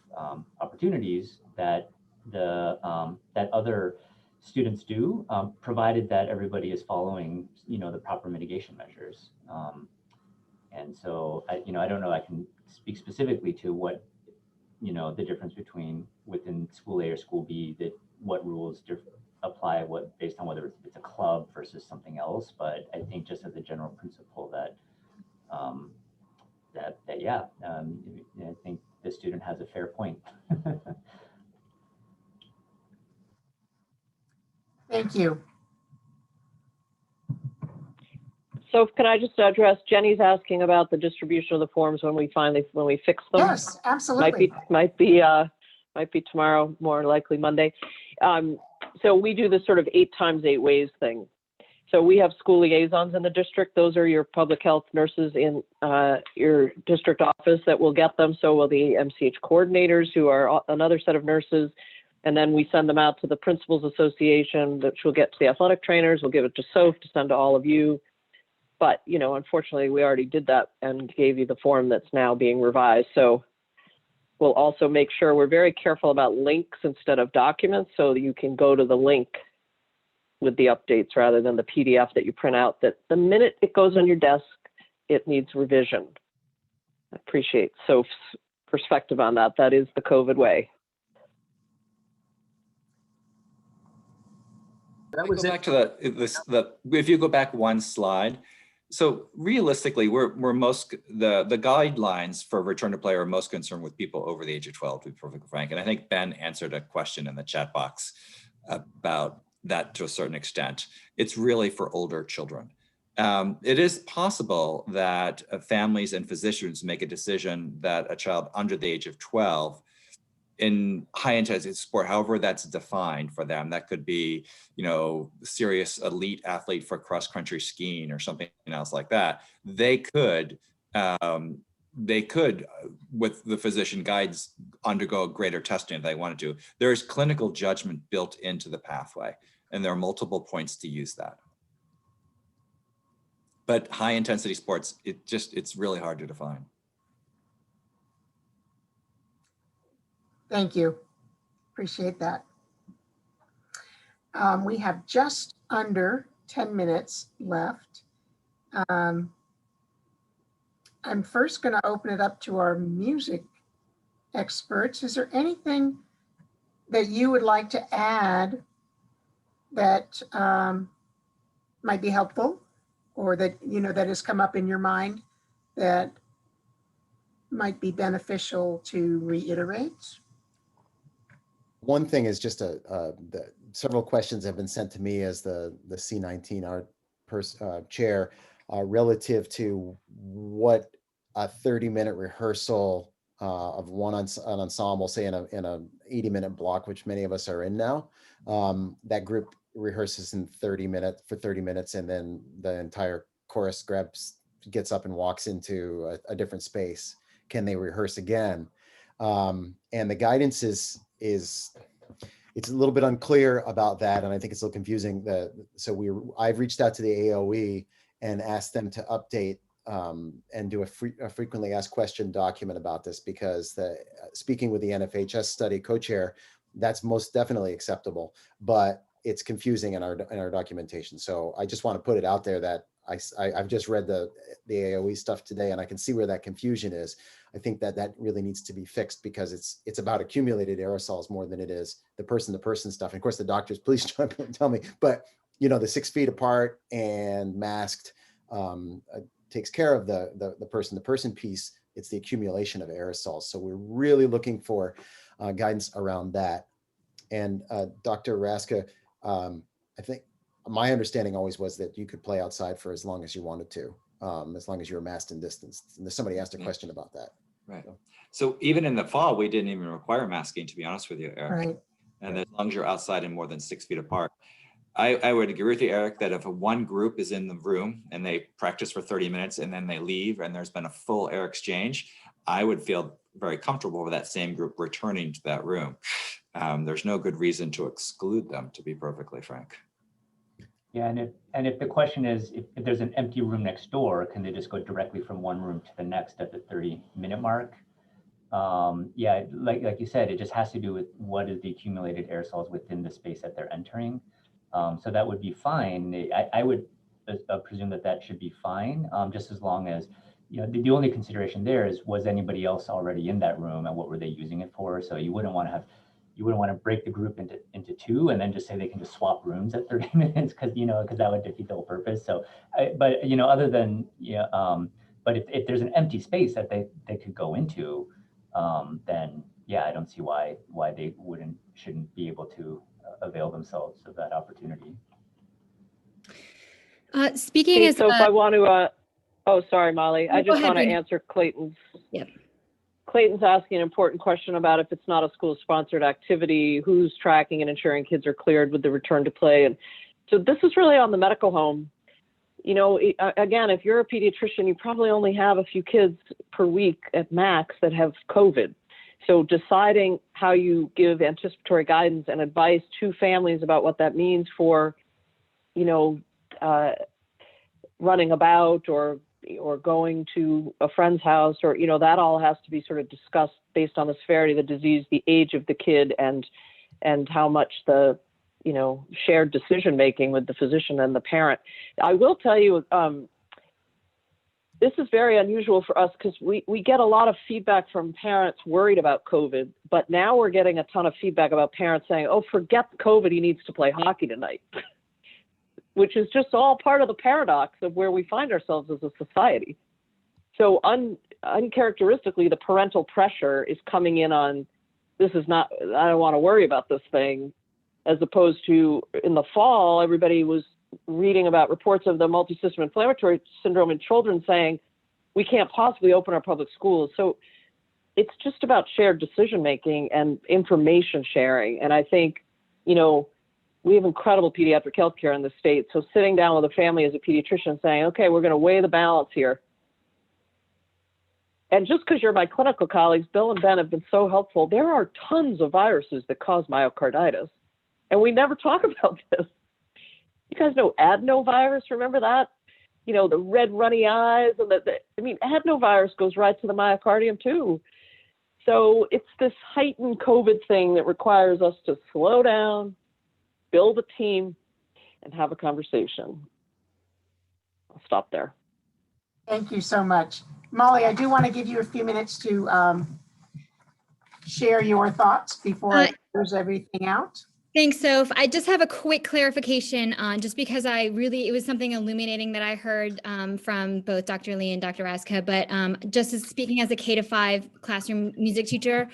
opportunities that that other students do, provided that everybody is following, the proper mitigation measures. And so, I don't know, I can speak specifically to what, the difference between within school A or school B, that what rules apply, based on whether it's a club versus something else. But I think just as a general principle that, I think the student has a fair point. Thank you. So can I just address, Jenny's asking about the distribution of the forms when we fix them? Yes, absolutely. Might be tomorrow, more likely Monday. So we do this sort of 8 times 8 ways thing. So we have school liaisons in the district. Those are your public health nurses in your district office that will get them. So will the MCH coordinators, who are another set of nurses. And then we send them out to the Principals Association, which will get to the athletic trainers. We'll give it to Soph to send to all of you. But, unfortunately, we already did that and gave you the form that's now being revised. So we'll also make sure we're very careful about links instead of documents, so that you can go to the link with the updates rather than the PDF that you print out, that the minute it goes on your desk, it needs revision. I appreciate Soph's perspective on that. That is the COVID way. That was go back to if you go back one slide. So realistically, the guidelines for return to play are most concerned with people over the age of 12, to be perfectly frank. And I think Ben answered a question in the chat box about that to a certain extent. It's really for older children. It is possible that families and physicians make a decision that a child under the age of 12 in high intensity sport, however that's defined for them, that could be, serious elite athlete for cross country skiing or something else like that. They could they could, with the physician guides, undergo greater testing if they wanted to. There's clinical judgment built into the pathway, and there are multiple points to use that. But high intensity sports, it's really hard to define. Thank you. Appreciate that. We have just under 10 minutes left. I'm first going to open it up to our music experts. Is there anything that you would like to add that might be helpful, or that, you know, that has come up in your mind that might be beneficial to reiterate? One thing is just several questions have been sent to me as the C19 chair relative to what a 30-minute rehearsal of an ensemble, say in a 80-minute block, which many of us are in now. That group rehearses in 30 minutes, and then the entire chorus gets up and walks into a different space. Can they rehearse again? And the guidance is it's a little bit unclear about that, and I think it's a little confusing. I've reached out to the AOE and asked them to update and do a frequently asked question document about this, because speaking with the NFHS study co-chair, that's most definitely acceptable, but it's confusing in our documentation. So I just want to put it out there that I've just read the AOE stuff today, and I can see where that confusion is. I think that really needs to be fixed, because it's about accumulated aerosols more than it is the person-to-person stuff. And of course, the doctors, please jump in and tell me, but you know, the 6 feet apart and masked takes care of the person-to-person piece. It's the accumulation of aerosols. So we're really looking for guidance around that. And Dr. Raszka, I think my understanding always was that you could play outside for as long as you wanted to, as long as you were masked and distanced. And somebody asked a question about that. Right. So even in the fall, we didn't even require masking, to be honest with you, Eric. Right. And as long as you're outside and more than 6 feet apart. I would agree with you, Eric, that if one group is in the room and they practice for 30 minutes and then they leave and there's been a full air exchange, I would feel very comfortable with that same group returning to that room. There's no good reason to exclude them, to be perfectly frank. Yeah, and if the question is, if there's an empty room next door, can they just go directly from one room to the next at the 30-minute mark? Yeah, like you said, it just has to do with what is the accumulated aerosols within the space that they're entering. So that would be fine. I would presume that should be fine, just as long as, you know, the only consideration there is, was anybody else already in that room and what were they using it for? So you wouldn't want to break the group into two and then just say they can just swap rooms at 30 minutes because that would defeat the whole purpose. So, but you know, other than, but if there's an empty space that they could go into, then yeah, I don't see why they shouldn't be able to avail themselves of that opportunity. Speaking as so if I want to, oh, sorry, Molly, I just want to answer Clayton's. Yep. Clayton's asking an important question about if it's not a school-sponsored activity, who's tracking and ensuring kids are cleared with the return to play. And so this is really on the medical home. You know, again, if you're a pediatrician, you probably only have a few kids per week at max that have COVID. So deciding how you give anticipatory guidance and advice to families about what that means for, you know, running about or going to a friend's house, or, you know, that all has to be sort of discussed based on the severity of the disease, the age of the kid, and how much the, you know, shared decision-making with the physician and the parent. I will tell you, this is very unusual for us because we get a lot of feedback from parents worried about COVID, but now we're getting a ton of feedback about parents saying, oh, forget COVID, he needs to play hockey tonight, which is just all part of the paradox of where we find ourselves as a society. So uncharacteristically, the parental pressure is coming in on, this is not, I don't want to worry about this thing, as opposed to in the fall, everybody was reading about reports of the multisystem inflammatory syndrome in children saying, we can't possibly open our public schools. So it's just about shared decision-making and information sharing. And I think, you know, we have incredible pediatric healthcare in the state. So sitting down with a family as a pediatrician saying, okay, we're going to weigh the balance here. And just because you're my clinical colleagues, Bill and Ben have been so helpful. There are tons of viruses that cause myocarditis, and we never talk about this. You guys know adenovirus, remember that? You know, the red runny eyes, and I mean, adenovirus goes right to the myocardium too. So it's this heightened COVID thing that requires us to slow down, build a team, and have a conversation. I'll stop there. Thank you so much. Molly, I do want to give you a few minutes to share your thoughts before I close everything out. Thanks, Soph. I just have a quick clarification on, just because it was something illuminating that I heard from both Dr. Lee and Dr. Raszka, but just as speaking as a K-5 classroom music teacher,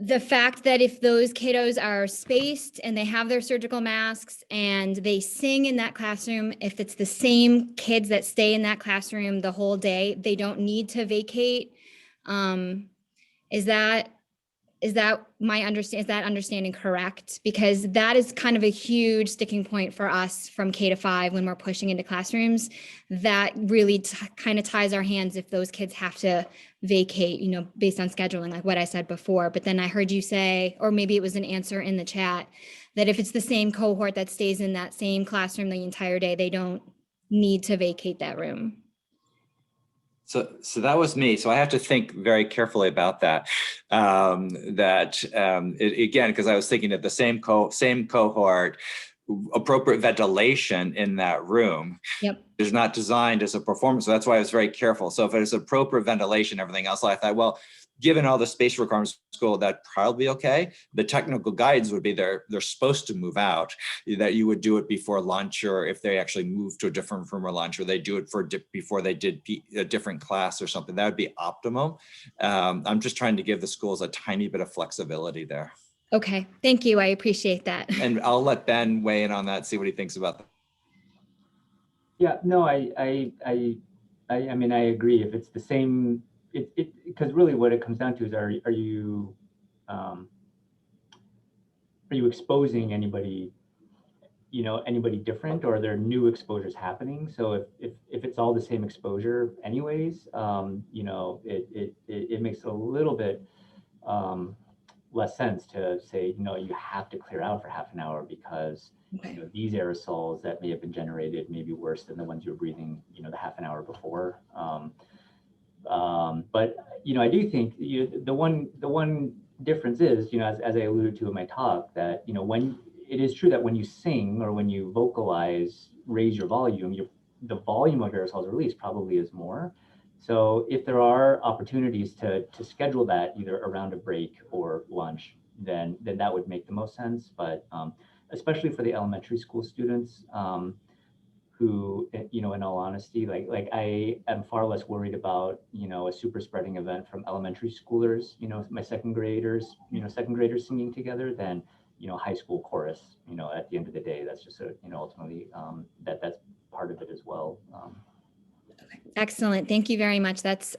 the fact that if those kiddos are spaced and they have their surgical masks and they sing in that classroom, if it's the same kids that stay in that classroom the whole day, they don't need to vacate. Is that understanding correct? Because that is kind of a huge sticking point for us from K-5 when we're pushing into classrooms. That really kind of ties our hands if those kids have to vacate, you know, based on scheduling, like what I said before. But then I heard you say, or maybe it was an answer in the chat, that if it's the same cohort that stays in that same classroom the entire day, they don't need to vacate that room. So that was me. So I have to think very carefully about that. Again, because I was thinking of the same cohort, appropriate ventilation in that room is not designed as a performance. So that's why I was very careful. So if it is appropriate ventilation, everything else, I thought, well, given all the space requirements of school, that'd probably be okay. The technical guidance would be they're supposed to move out, that you would do it before lunch, or if they actually move to a different room or lunch, or they do it before they did a different class or something. That would be optimum. I'm just trying to give the schools a tiny bit of flexibility there. Okay, thank you. I appreciate that. And I'll let Ben weigh in on that, see what he thinks about that. Yeah, no, I mean, I agree. If it's the same, because really what it comes down to is, are you exposing anybody, you know, anybody different, or are there new exposures happening? So if it's all the same exposure anyways, you know, it makes a little bit less sense to say, you know, you have to clear out for half an hour because you know, these aerosols that may have been generated may be worse than the ones you were breathing, you know, the half an hour before. But you know, I do think the one difference is, you know, as I alluded to in my talk, that you know, when it is true that when you sing or when you vocalize, raise your volume, the volume of aerosols released probably is more. So if there are opportunities to schedule that either around a break or lunch, then that would make the most sense. But especially for the elementary school students, who, you know, in all honesty, like I am far less worried about, you know, a super spreading event from elementary schoolers, you know, my second graders singing together than, you know, high school chorus. You know, at the end of the day, that's just you know, ultimately that's part of it as well. Excellent. Thank you very much. That's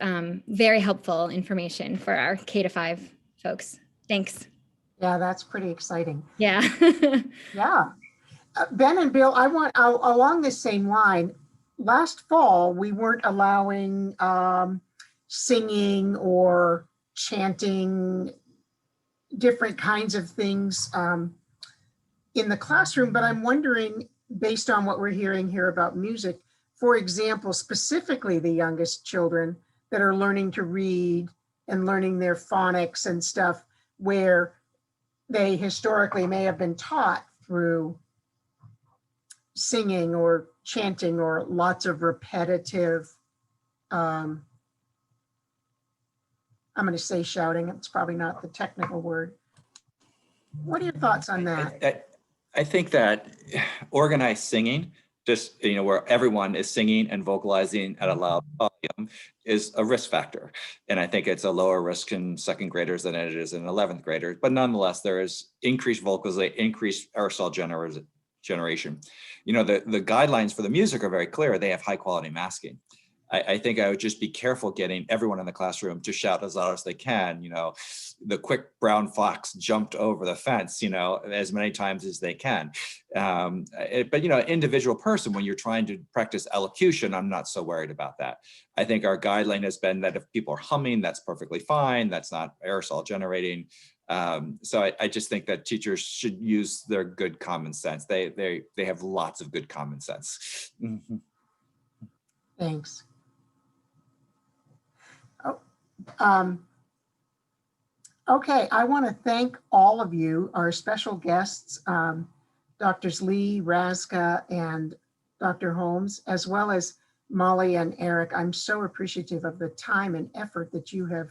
very helpful information for our K-5 folks. Thanks. Yeah, that's pretty exciting. Yeah. Yeah. Ben and Bill, I want, along this same line, last fall, we weren't allowing singing or chanting, different kinds of things in the classroom, but I'm wondering, based on what we're hearing here about music, for example, specifically the youngest children that are learning to read and learning their phonics and stuff, where they historically may have been taught through singing or chanting or lots of repetitive, I'm going to say shouting, it's probably not the technical word. What are your thoughts on that? I think that organized singing, just, you know, where everyone is singing and vocalizing at a loud volume, is a risk factor. And I think it's a lower risk in second graders than it is in 11th graders. But nonetheless, there is increased vocalization, increased aerosol generation. You know, the guidelines for the music are very clear. They have high quality masking. I think I would just be careful getting everyone in the classroom to shout as loud as they can. The quick brown fox jumped over the fence, as many times as they can. But individual person, when you're trying to practice elocution, I'm not so worried about that. I think our guideline has been that if people are humming, that's perfectly fine. That's not aerosol generating. So I just think that teachers should use their good common sense. They have lots of good common sense. Thanks. Okay, I want to thank all of you, our special guests, Drs. Lee, Raszka, and Dr. Holmes, as well as Molly and Eric. I'm so appreciative of the time and effort that you have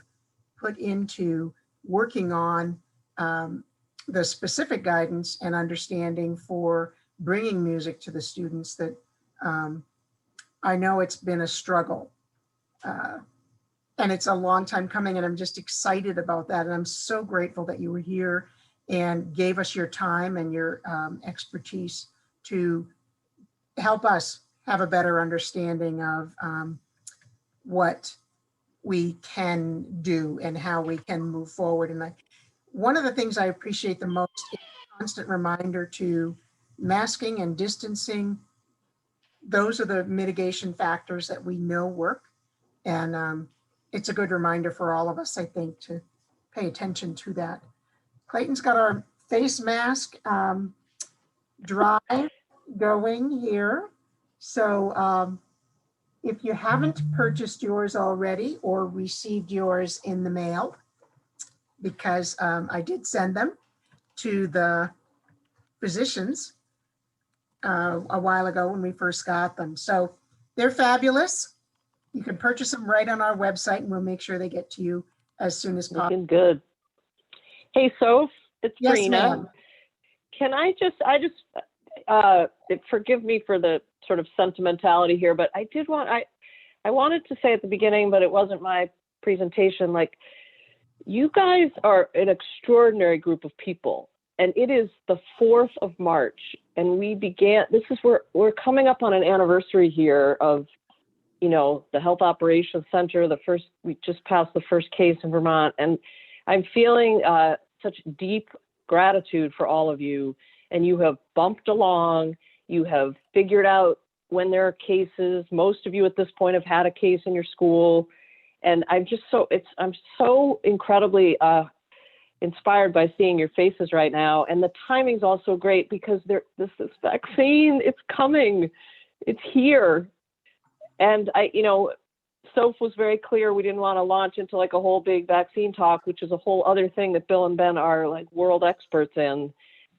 put into working on the specific guidance and understanding for bringing music to the students that I know it's been a struggle. And it's a long time coming, and I'm just excited about that. And I'm so grateful that you were here and gave us your time and your expertise to help us have a better understanding of what we can do and how we can move forward. And one of the things I appreciate the most is a constant reminder to masking and distancing. Those are the mitigation factors that we know work. And it's a good reminder for all of us, I think, to pay attention to that. Clayton's got our face mask drive going here. So if you haven't purchased yours already or received yours in the mail, because I did send them to the physicians a while ago when we first got them. So they're fabulous. You can purchase them right on our website, and we'll make sure they get to you as soon as possible. Looking good. Hey, Soph, it's Yes, Brina. ma'am. Can I just forgive me for the sort of sentimentality here, but I wanted to say at the beginning, but it wasn't my presentation, like, you guys are an extraordinary group of people, and it is the 4th of March, and we're coming up on an anniversary here of, the Health Operations Center, we just passed the first case in Vermont, and I'm feeling such deep gratitude for all of you, and you have bumped along, you have figured out when there are cases. Most of you at this point have had a case in your school, and I'm so incredibly inspired by seeing your faces right now, and the timing's also great because this vaccine, it's coming, it's here. And Soph was very clear we didn't want to launch into like a whole big vaccine talk, which is a whole other thing that Bill and Ben are like world experts in.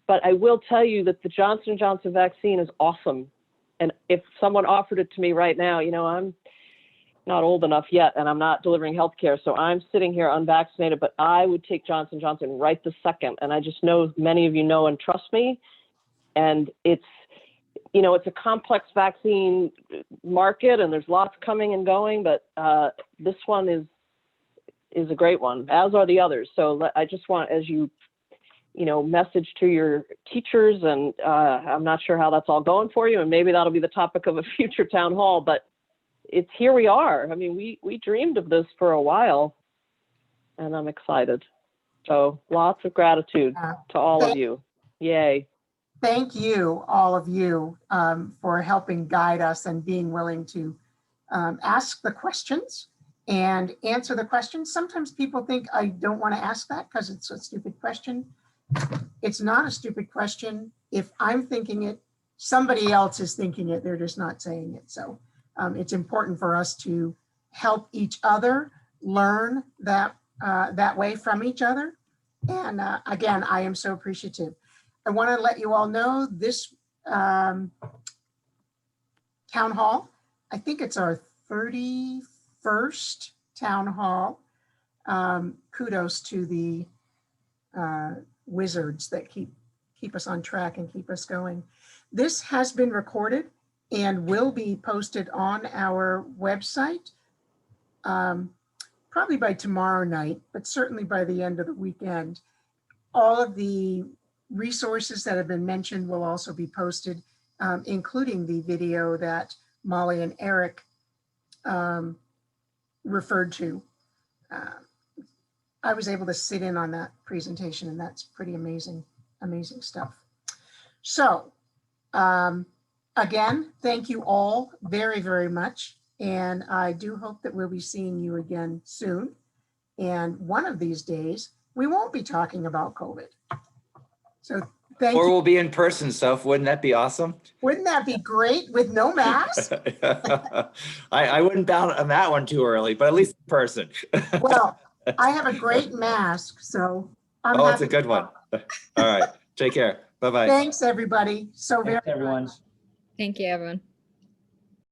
But I will tell you that the Johnson & Johnson vaccine is awesome. And if someone offered it to me right now, I'm not old enough yet and I'm not delivering healthcare, so I'm sitting here unvaccinated, but I would take Johnson & Johnson right this second. And I just know many of you know and trust me. And it's a complex vaccine market and there's lots coming and going, but this one is a great one, as are the others. So I just want, as you message to your teachers, and I'm not sure how that's all going for you, and maybe that'll be the topic of a future town hall, but here we are. I mean, we dreamed of this for a while, and I'm excited. So lots of gratitude to all of you. Yay. Thank you, all of you, for helping guide us and being willing to ask the questions and answer the questions. Sometimes people think I don't want to ask that because it's a stupid question. It's not a stupid question. If I'm thinking it, somebody else is thinking it, they're just not saying it. So it's important for us to help each other learn that way from each other. And again, I am so appreciative. I want to let you all know this town hall, I think it's our 31st town hall. Kudos to the wizards that keep us on track and keep us going. This has been recorded and will be posted on our website probably by tomorrow night, but certainly by the end of the weekend. All of the resources that have been mentioned will also be posted, including the video that Molly and Eric referred to. I was able to sit in on that presentation, and that's pretty amazing, amazing stuff. So again, thank you all very, very much. And I do hope that we'll be seeing you again soon. And one of these days, we won't be talking about COVID. So thank Or you. we'll be in person, Soph. Wouldn't that be awesome? Wouldn't that be great with no mask? I wouldn't bound on that one too early, but at least in person. Well, I have a great mask, so I'm Oh, it's a happy good to one. help. All right. Take care. Bye-bye. Thanks, everybody. So very Thanks, everyone. much. Thank you, everyone.